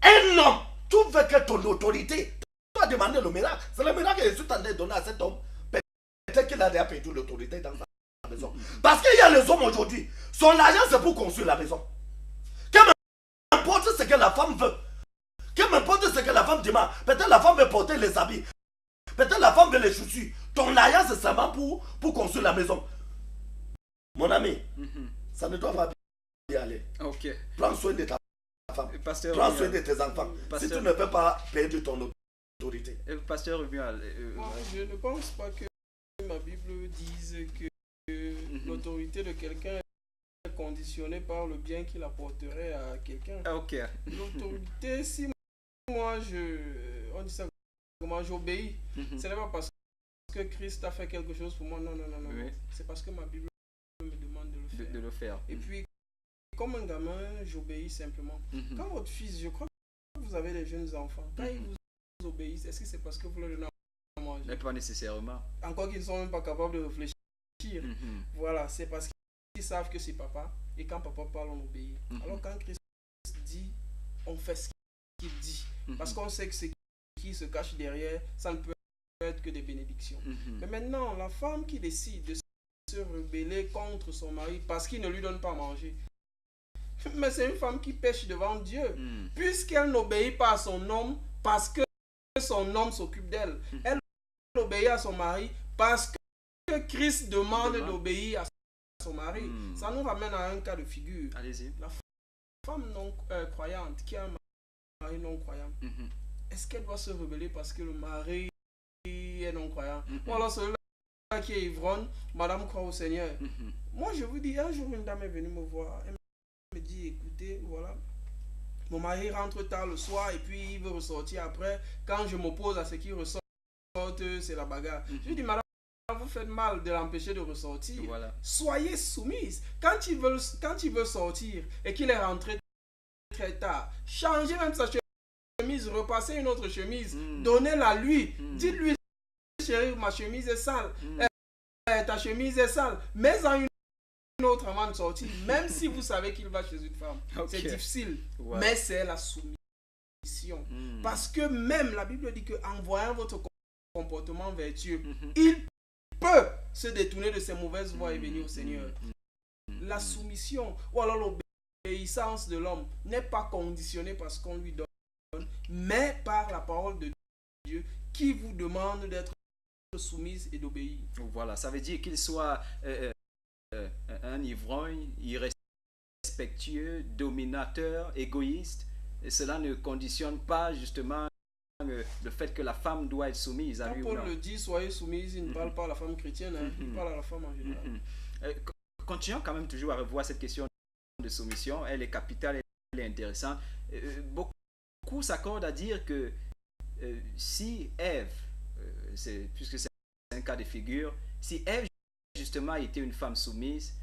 un homme, tu veux que ton autorité, tu as demandé le miracle. C'est le miracle que Jésus t'a donné à cet homme. Peut-être qu'il a déjà perdu l'autorité dans sa maison. Parce qu'il y a les hommes aujourd'hui, son argent c'est pour construire la maison. que la femme veut. Que m'importe ce que la femme demande. Peut-être la femme veut porter les habits. Peut-être la femme veut les chaussures. Ton alliance, c'est seulement pour construire la maison. Mon ami, ça ne doit pas bien aller. Ok. Prends soin de ta femme. Pasteur Prends soin Romuald. de tes enfants. Pasteur- Si tu ne peux pas perdre ton autorité. Pasteur Romuald, Moi, je ne pense pas que ma Bible dise que l'autorité de quelqu'un est conditionnée par le bien qu'il apporterait à quelqu'un. ok. L'autorité, si moi on dit ça comment j'obéis, ce n'est pas parce que Christ a fait quelque chose pour moi, non. Oui. C'est parce que ma Bible me demande de le faire. De le faire. Et puis, comme un gamin, j'obéis simplement. Quand votre fils, je crois que vous avez des jeunes enfants, quand ils vous obéissent, est-ce que c'est parce que vous leur donnez à manger? Mais pas nécessairement. Encore qu'ils ne sont même pas capables de réfléchir. Voilà, c'est parce qu'ils savent que c'est papa. Et quand papa parle, on obéit. Alors quand Christ dit, on fait ce qu'il dit. Parce qu'on sait que ce qui se cache derrière, ça ne peut être que des bénédictions. Mais maintenant, la femme qui décide de se rebeller contre son mari parce qu'il ne lui donne pas à manger, mais c'est une femme qui pêche devant Dieu. Puisqu'elle n'obéit pas à son homme parce que son homme s'occupe d'elle. Elle obéit à son mari parce que Christ demande d'obéir à son mari. Ça nous ramène à un cas de figure. Allez-y. La femme non croyante qui a un mari non croyant, est-ce qu'elle doit se rebeller parce que le mari est non croyant? Ou alors celui-là qui est ivrogne, madame croit au Seigneur. Moi je vous dis, un jour une dame est venue me voir, elle me dit, écoutez, voilà, mon mari rentre tard le soir et puis il veut ressortir après. Quand je m'oppose à ce qui ressort, c'est la bagarre. Je lui dis, madame, vous faites mal de l'empêcher de ressortir. Voilà. Soyez soumise. Quand il veut sortir et qu'il est rentré très tard, changez même sa chemise, repassez une autre chemise, donnez-la lui. Dites-lui, chérie, ma chemise est sale. Ta chemise est sale. Mais en une autre avant de sortir, même si vous savez qu'il va chez une femme. C'est difficile. Mais c'est la soumission. Parce que même la Bible dit qu'en voyant votre comportement vertueux, il peut se détourner de ses mauvaises voies et venir au Seigneur. La soumission ou alors l'obéissance de l'homme n'est pas conditionnée par ce qu'on lui donne, mais par la parole de Dieu qui vous demande d'être soumise et d'obéir. Voilà, ça veut dire qu'il soit un ivrogne, irrespectueux, dominateur, égoïste. Et cela ne conditionne pas justement le fait que la femme doit être soumise à Quand lui Paul ou non. le dit, soyez soumise, il ne parle pas à la femme chrétienne, il parle à la femme en général. Continuons quand même toujours à revoir cette question de soumission. Elle est capitale, elle est intéressante. Beaucoup s'accordent à dire que si Ève, puisque c'est un cas de figure, si Ève justement était une femme soumise,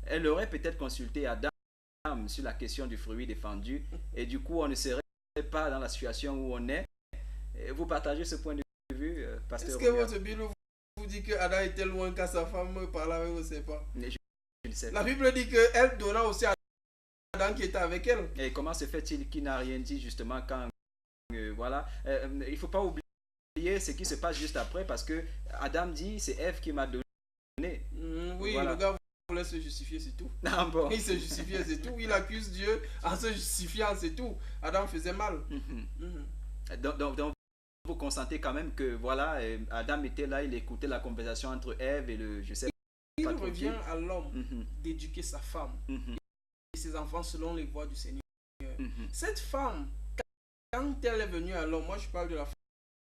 elle aurait peut-être consulté Adam sur la question du fruit défendu et du coup on ne serait pas dans la situation où on est. Vous partagez ce point de vue, pasteur? Est-ce que votre Bible vous dit que Adam était loin quand sa femme parlait avec le serpent? Je ne sais La pas. Bible dit qu'elle donna aussi à Adam qui était avec elle. Et comment se fait-il qu'il n'a rien dit justement quand voilà, il ne faut pas oublier ce qui se passe juste après parce que Adam dit c'est Ève qui m'a donné. Oui, voilà. le gars voulait se justifier, c'est tout. Ah, bon. Il se justifiait, c'est tout. Il accuse Dieu en se justifiant, c'est tout. Adam faisait mal. Donc, vous consentez quand même que voilà, Adam était là, il écoutait la conversation entre Ève et le, je sais Il pas trop revient qui. à l'homme d'éduquer sa femme et ses enfants selon les voies du Seigneur. Cette femme, quand elle est venue à l'homme, moi je parle de la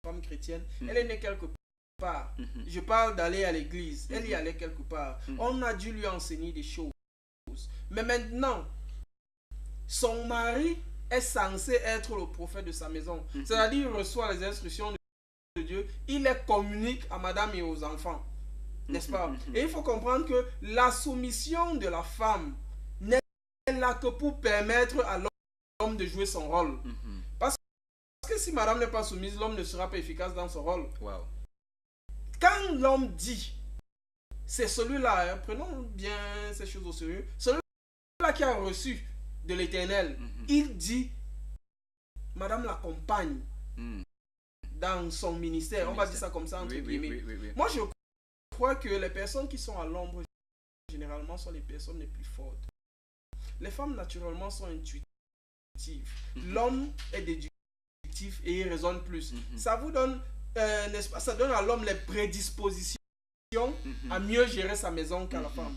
femme chrétienne, elle est née quelque part. Je parle d'aller à l'église, elle y allait quelque part. On a dû lui enseigner des choses. Mais maintenant, son mari est censé être le prophète de sa maison. C'est-à-dire il reçoit les instructions de Dieu, il les communique à madame et aux enfants. N'est-ce pas? Et il faut comprendre que la soumission de la femme n'est là que pour permettre à l'homme de jouer son rôle. Parce que si madame n'est pas soumise, l'homme ne sera pas efficace dans son rôle. Wow. Quand l'homme dit, c'est celui-là, prenons bien ces choses au sérieux, celui-là qui a reçu de l'Éternel, il dit, madame l'accompagne dans son ministère. On va dire ça comme ça entre guillemets. Oui. Moi je crois que les personnes qui sont à l'ombre généralement sont les personnes les plus fortes. Les femmes naturellement sont intuitives. L'homme est déductif et il raisonne plus. Ça vous donne, n'est-ce pas, ça donne à l'homme les prédispositions à mieux gérer sa maison qu'à la femme.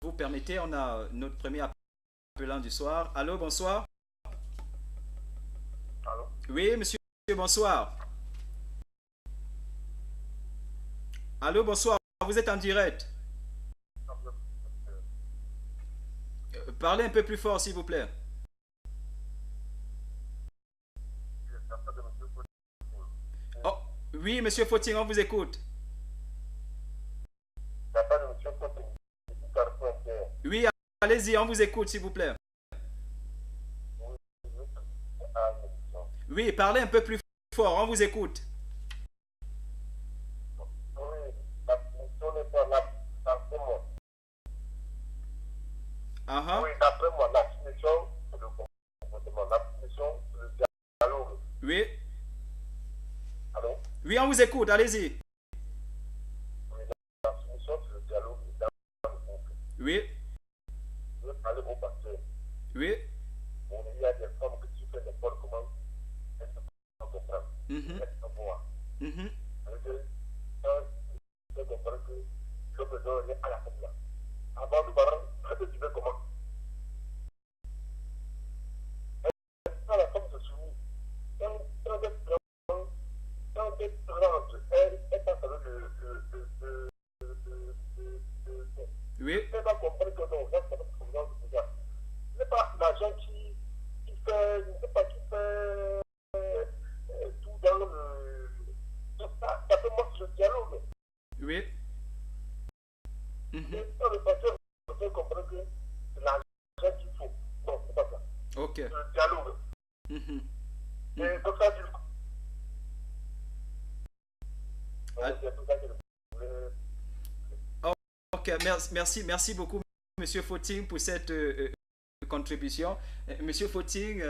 Vous permettez, on a notre premier appelant du soir. Allô, bonsoir. Allô? Oui, monsieur, bonsoir. Allô, bonsoir. Vous êtes en direct. Parlez un peu plus fort, s'il vous plaît. Oh, oui, monsieur Footing, on vous écoute. Oui, allez-y, on vous écoute, s'il vous plaît. Oui, parlez un peu plus fort, on vous écoute. Oui, d'après moi, la soumission, c'est le comportement. La soumission, c'est le dialogue. Oui. Allô? Oui, on vous écoute, allez-y. Oui, la soumission, c'est le dialogue dans le couple. Oui. Je veux parler au pasteur. Oui. Bon, il y a des femmes que tu fais n'importe comment, elles ne peuvent pas comprendre. Elles ne voir. C'est-à-dire, quand tu peux comprendre que l'homme ne donne rien à la femme là. Avant de parler, tu veux comment? Quand la femme se soumet, quand elle rentre, elle passe avec le Oui. elle va comprendre que non, ça c'est comme ça. Ce n'est pas l'argent qui fait, je ne sais pas, qui fait tout dans le... Ça peut montrer le dialogue. Oui. Et quand le pasteur me fait comprendre que c'est l'argent qu'il faut. Non, c'est pas ça. Ok. Le dialogue. Et comme ça, du coup. C'est tout ça que je voulais. Ok, merci beaucoup, monsieur Footing, pour cette contribution. Monsieur Footing,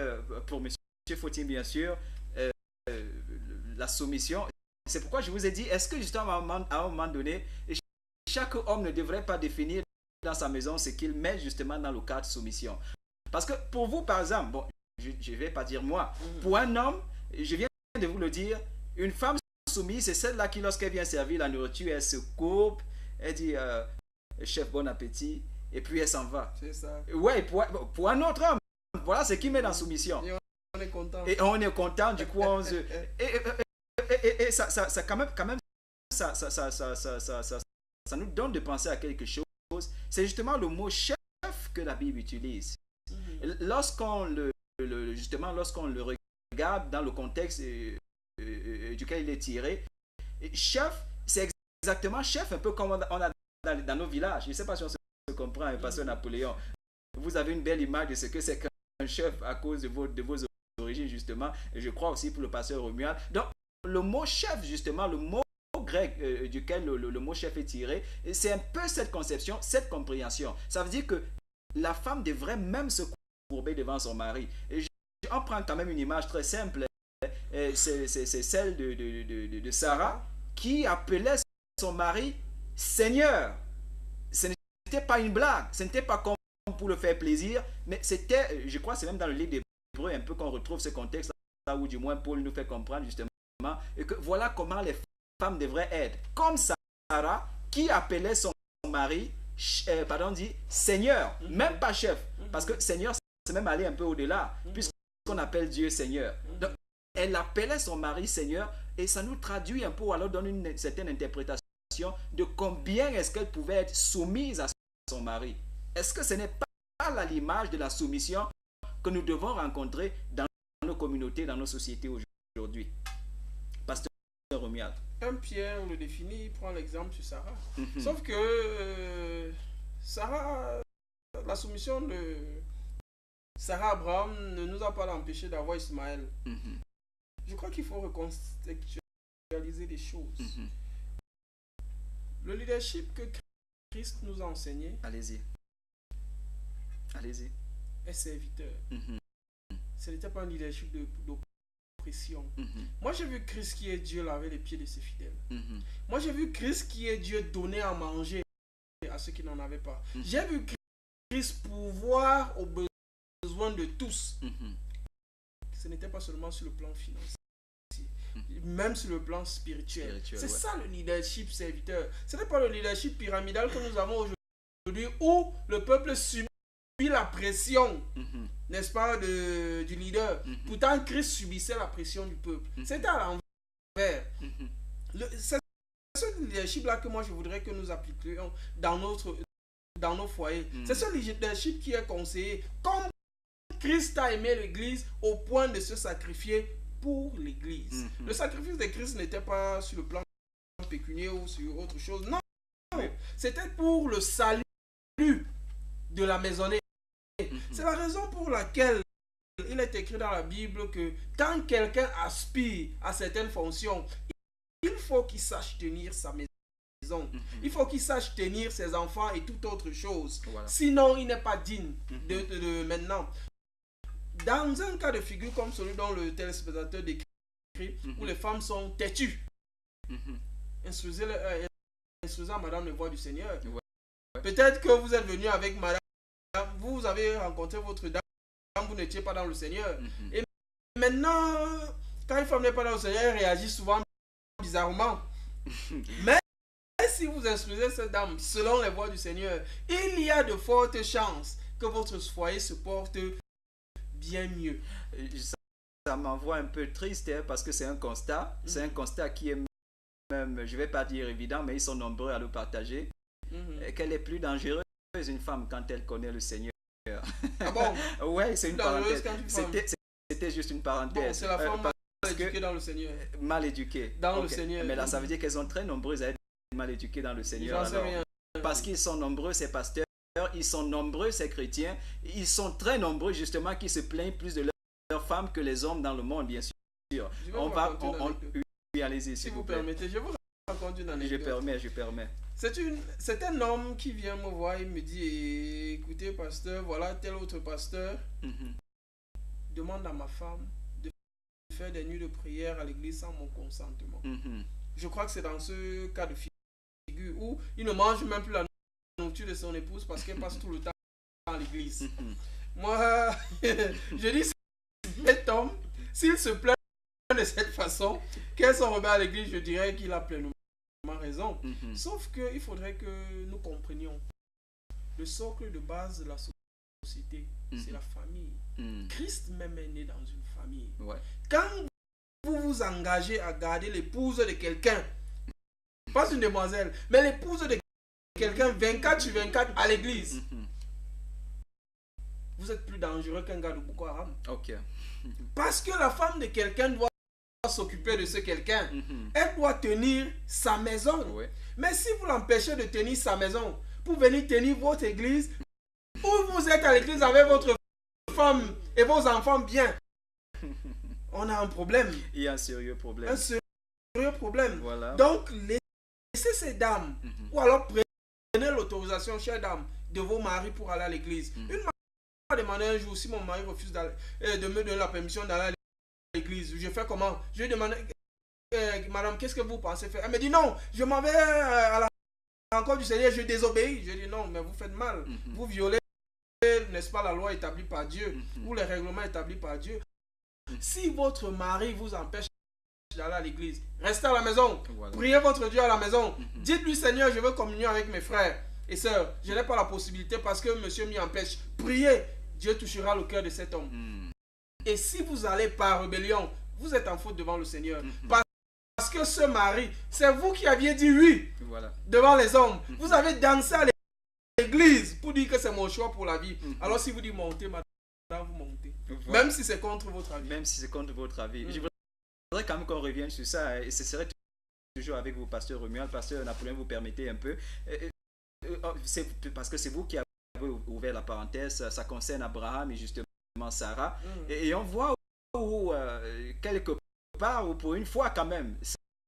pour monsieur Footing, bien sûr, la soumission. C'est pourquoi je vous ai dit, est-ce que justement, à un moment donné, chaque homme ne devrait pas définir dans sa maison ce qu'il met justement dans le cadre de soumission? Parce que pour vous, par exemple, bon, je ne vais pas dire moi, pour un homme, je viens de vous le dire, une femme soumise, c'est celle-là qui, lorsqu'elle vient servir la nourriture, elle se courbe, elle dit chef, bon appétit, et puis elle s'en va. C'est ça. Ouais, pour un autre homme, voilà ce qui met dans soumission. Et on est content. Et on est content, du coup, on se... Et ça quand même, ça nous donne de penser à quelque chose. C'est justement le mot chef que la Bible utilise. Lorsqu'on le regarde dans le contexte duquel il est tiré, chef, c'est exactement chef, un peu comme on a dans nos villages. Je ne sais pas si on se comprend, pasteur Napoléon. Vous avez une belle image de ce que c'est qu'un chef à cause de vos origines, justement. Et je crois aussi pour le pasteur Romuald. Donc, le mot chef, justement, le mot grec duquel le mot chef est tiré, c'est un peu cette conception, cette compréhension. Ça veut dire que la femme devrait même se courber devant son mari. Et on prend quand même une image très simple. C'est celle de Sarah qui appelait son mari Seigneur. Ce n'était pas une blague, ce n'était pas comme pour le faire plaisir, mais c'était, je crois, c'est même dans le livre d'Hébreux un peu qu'on retrouve ce contexte là où du moins Paul nous fait comprendre justement et que voilà comment les femmes devraient être comme Sarah qui appelait son mari dit Seigneur, même pas chef, parce que Seigneur c'est même aller un peu au-delà puisqu'on appelle Dieu Seigneur. Donc elle appelait son mari Seigneur et ça nous traduit un peu ou alors donne une certaine interprétation de combien est-ce qu'elle pouvait être soumise à son mari. Est-ce que ce n'est pas là l'image de la soumission que nous devons rencontrer dans nos communautés, dans nos sociétés aujourd'hui? Pasteur Romuald. Un Pierre le définit, il prend l'exemple sur Sarah. Sauf que Sarah, la soumission de Sarah Abraham ne nous a pas empêché d'avoir Ismaël. Je crois qu'il faut recontextualiser les choses. Le leadership que Christ nous a enseigné, allez-y, est serviteur. Ce n'était pas un leadership d'oppression. Moi j'ai vu Christ qui est Dieu laver les pieds de ses fidèles. Moi j'ai vu Christ qui est Dieu donner à manger à ceux qui n'en avaient pas. J'ai vu Christ pouvoir aux besoins besoins de tous. Ce n'était pas seulement sur le plan financier, même sur le plan spirituel. C'est ça le leadership serviteur. Ce n'est pas le leadership pyramidal que nous avons aujourd'hui où le peuple subit la pression, n'est-ce pas, du leader. Pourtant, Christ subissait la pression du peuple. C'était à l'envers. C'est ce leadership-là que moi je voudrais que nous appliquions dans nos foyers. C'est ce leadership qui est conseillé. Comme Christ a aimé l'Église au point de se sacrifier pour l'Église. Le sacrifice de Christ n'était pas sur le plan pécuniaire ou sur autre chose. Non, c'était pour le salut de la maisonnée. C'est la raison pour laquelle il est écrit dans la Bible que quand quelqu'un aspire à certaines fonctions, il faut qu'il sache tenir sa maison. Il faut qu'il sache tenir ses enfants et toute autre chose. Voilà. Sinon, il n'est pas digne de maintenant. Dans un cas de figure comme celui dont le téléspectateur décrit, où les femmes sont têtues, instruisez madame les voies du Seigneur. Peut-être que vous êtes venu avec madame, vous avez rencontré votre dame, vous n'étiez pas dans le Seigneur. Et maintenant, quand une femme n'est pas dans le Seigneur, elle réagit souvent bizarrement. Mais si vous instruisez cette dame selon les voies du Seigneur, il y a de fortes chances que votre foyer se porte bien mieux. Ça m'envoie un peu triste parce que c'est un constat. C'est un constat qui est même, je ne vais pas dire évident, mais ils sont nombreux à le partager. Qu'elle est plus dangereuse une femme quand elle connaît le Seigneur. Ah bon? Ouais, c'est une parenthèse. C'était juste une parenthèse. Bon, c'est la femme mal éduquée dans le Seigneur. Mal éduquée. Dans le Seigneur. Mais là, ça veut dire qu'elles sont très nombreuses à être mal éduquées dans le Seigneur. J'en sais rien. Parce qu'ils sont nombreux, ces pasteurs, ils sont nombreux, ces chrétiens, ils sont très nombreux justement qui se plaignent plus de leurs femmes que les hommes dans le monde, bien sûr. Oui, allez-y, si vous permettez, je vous raconte une anecdote. Je permets. C'est un homme qui vient me voir et me dit, écoutez pasteur, voilà tel autre pasteur demande à ma femme de faire des nuits de prière à l'église sans mon consentement. Je crois que c'est dans ce cas de figure où il ne mange même plus la nourriture de son épouse parce qu'elle passe tout le temps à l'église. Moi, je dis, cet homme, s'il se plaint de cette façon, qu'elle s'en remet à l'église, je dirais qu'il a pleinement raison. Sauf qu'il faudrait que nous comprenions le socle de base de la société, c'est la famille. Christ même est né dans une famille. Quand vous vous engagez à garder l'épouse de quelqu'un, pas une demoiselle, mais l'épouse de quelqu'un 24 sur 24 à l'église, vous êtes plus dangereux qu'un gars de Boko Haram. Parce que la femme de quelqu'un doit s'occuper de ce quelqu'un. Elle doit tenir sa maison. Mais si vous l'empêchez de tenir sa maison pour venir tenir votre église, où vous êtes à l'église avec votre femme et vos enfants bien, on a un problème. Il y a un sérieux problème. Un sérieux problème. Voilà. Donc, laissez ces dames, ou alors prenez l'autorisation, chère dame, de vos maris pour aller à l'église. Une m'a demandé un jour si mon mari refuse de me donner la permission d'aller à l'église. Je fais comment? Je lui demande, madame, qu'est-ce que vous pensez faire? Elle me dit non, je m'en vais à la rencontre du Seigneur, je désobéis. Je dis non, mais vous faites mal. Vous violez, n'est-ce pas, la loi établie par Dieu ou les règlements établis par Dieu. Si votre mari vous empêche d'aller à l'église, restez à la maison. Priez votre Dieu à la maison. Dites-lui, Seigneur, je veux communier avec mes frères et sœurs. Je n'ai pas la possibilité parce que monsieur m'y empêche. Priez. Dieu touchera le cœur de cet homme. Et si vous allez par rébellion, vous êtes en faute devant le Seigneur. Parce que ce mari, c'est vous qui aviez dit oui devant les hommes. Vous avez dansé à l'église pour dire que c'est mon choix pour la vie. Alors si vous dites montez, madame, vous montez. Même si c'est contre votre avis. Même si c'est contre votre avis. Je voudrais quand même qu'on revienne sur ça. Et ce serait toujours avec vous, pasteur Romuald. Pasteur Napoléon, vous permettez un peu. Parce que c'est vous qui avez ouvert la parenthèse. Ça concerne Abraham et justement Sarah. Et on voit où quelque part, ou pour une fois quand même,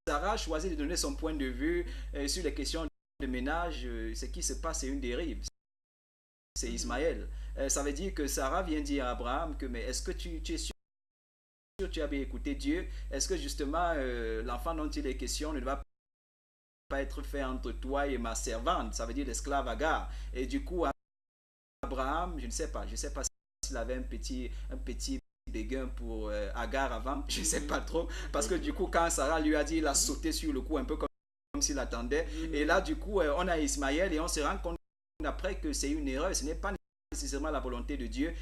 Sarah choisit de donner son point de vue sur les questions de ménage. Ce qui se passe, c'est une dérive. C'est Ismaël. Ça veut dire que Sarah vient dire à Abraham que mais est-ce que tu es sûr que tu as bien écouté Dieu? Est-ce que justement l'enfant dont il est question ne va pas être fait entre toi et ma servante? Ça veut dire l'esclave Agar. Et du coup, Abraham, je ne sais pas s'il avait un petit béguin pour Agar avant, je ne sais pas trop, parce que du coup quand Sarah lui a dit, il a sauté sur le coup un peu comme s'il attendait, et là du coup on a Ismaël et on se rend compte après que c'est une erreur, ce n'est pas nécessairement la volonté de Dieu.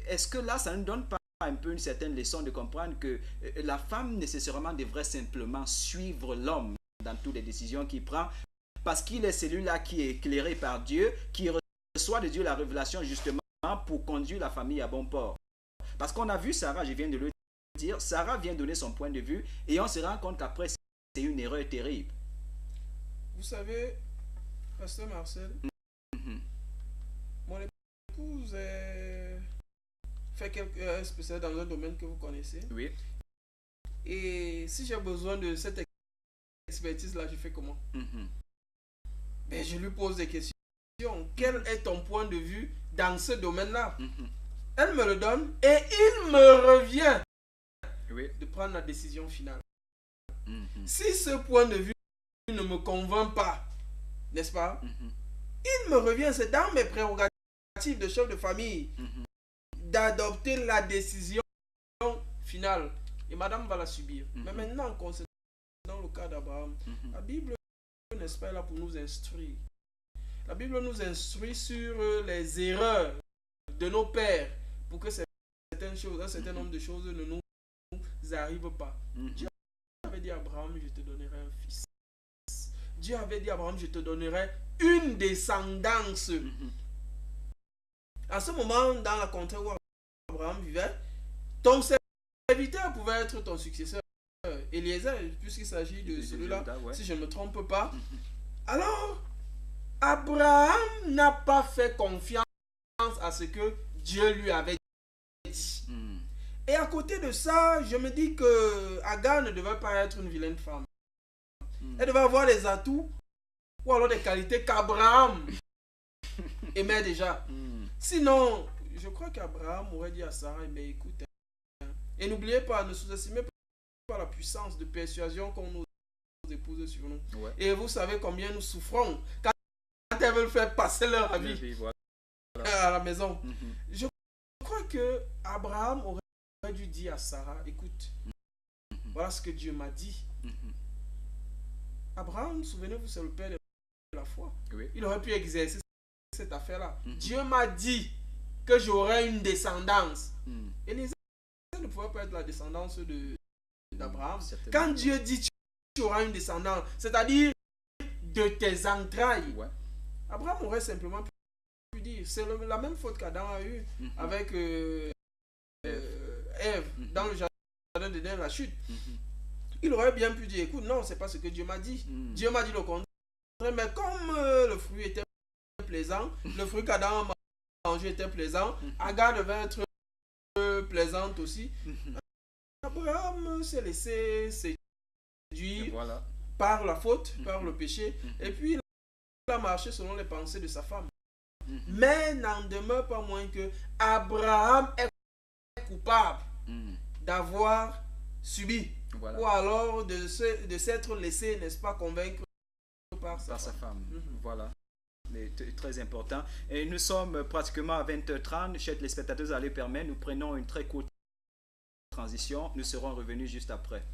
Est-ce que là ça ne donne pas un peu une certaine leçon de comprendre que la femme nécessairement devrait simplement suivre l'homme dans toutes les décisions qu'il prend, parce qu'il est celui-là qui est éclairé par Dieu, qui reçoit de Dieu la révélation justement pour conduire la famille à bon port. Parce qu'on a vu Sarah, je viens de le dire, Sarah vient donner son point de vue et on se rend compte qu'après c'est une erreur terrible. Vous savez, Pasteur Marcel, mon épouse fait quelque spécial dans un domaine que vous connaissez. Oui. Et si j'ai besoin de cette expertise-là, je fais comment? Ben, je lui pose des questions. Quel est ton point de vue dans ce domaine-là? Elle me le donne et il me revient de prendre la décision finale. Si ce point de vue ne me convainc pas, n'est-ce pas? Il me revient, c'est dans mes prérogatives de chef de famille d'adopter la décision finale. Et madame va la subir. Mais maintenant, concernant le cas d'Abraham, la Bible, n'est-ce pas, est là pour nous instruire. La Bible nous instruit sur les erreurs de nos pères pour que certaines choses, un certain nombre de choses ne nous arrivent pas. Dieu avait dit à Abraham, je te donnerai un fils. Dieu avait dit à Abraham, je te donnerai une descendance. En ce moment, dans la contrée où Abraham vivait, ton serviteur pouvait être ton successeur. Eliezer, puisqu'il s'agit de celui-là, si je ne me trompe pas. Alors, Abraham n'a pas fait confiance à ce que Dieu lui avait dit. Et à côté de ça, je me dis que Agar ne devait pas être une vilaine femme. Elle devait avoir les atouts ou alors des qualités qu'Abraham aimait déjà. Sinon, je crois qu'Abraham aurait dit à Sarah, mais écoute, et n'oubliez pas, ne sous-estimez pas la puissance de persuasion qu'ont nos épouses sur nous. Et vous savez combien nous souffrons quand elles veulent faire passer leur avis à la maison. Je crois que Abraham aurait dû dire à Sarah, écoute, voilà ce que Dieu m'a dit. Abraham, souvenez-vous, c'est le père de la foi. Il aurait pu exercer cette affaire-là. Dieu m'a dit que j'aurais une descendance. Et les ne pouvait pas être la descendance d'Abraham. Quand Dieu dit tu auras une descendance, c'est-à-dire de tes entrailles, Abraham aurait simplement pu dire, c'est la même faute qu'Adam a eu avec Ève dans le jardin d'Éden, la chute. Il aurait bien pu dire, écoute, non, c'est pas ce que Dieu m'a dit. Dieu m'a dit le contraire, mais comme le fruit était plaisant, le fruit qu'Adam a mangé était plaisant, Agar devait être plaisante aussi. Abraham s'est laissé séduire par la faute, par le péché, et puis il a marché selon les pensées de sa femme. Mais n'en demeure pas moins que Abraham est coupable d'avoir subi ou alors de s'être laissé, n'est-ce pas, convaincre par sa femme. Voilà. Très important. Et nous sommes pratiquement à 20h30. Chers les spectateurs, allez permettre, nous prenons une très courte transition. Nous serons revenus juste après.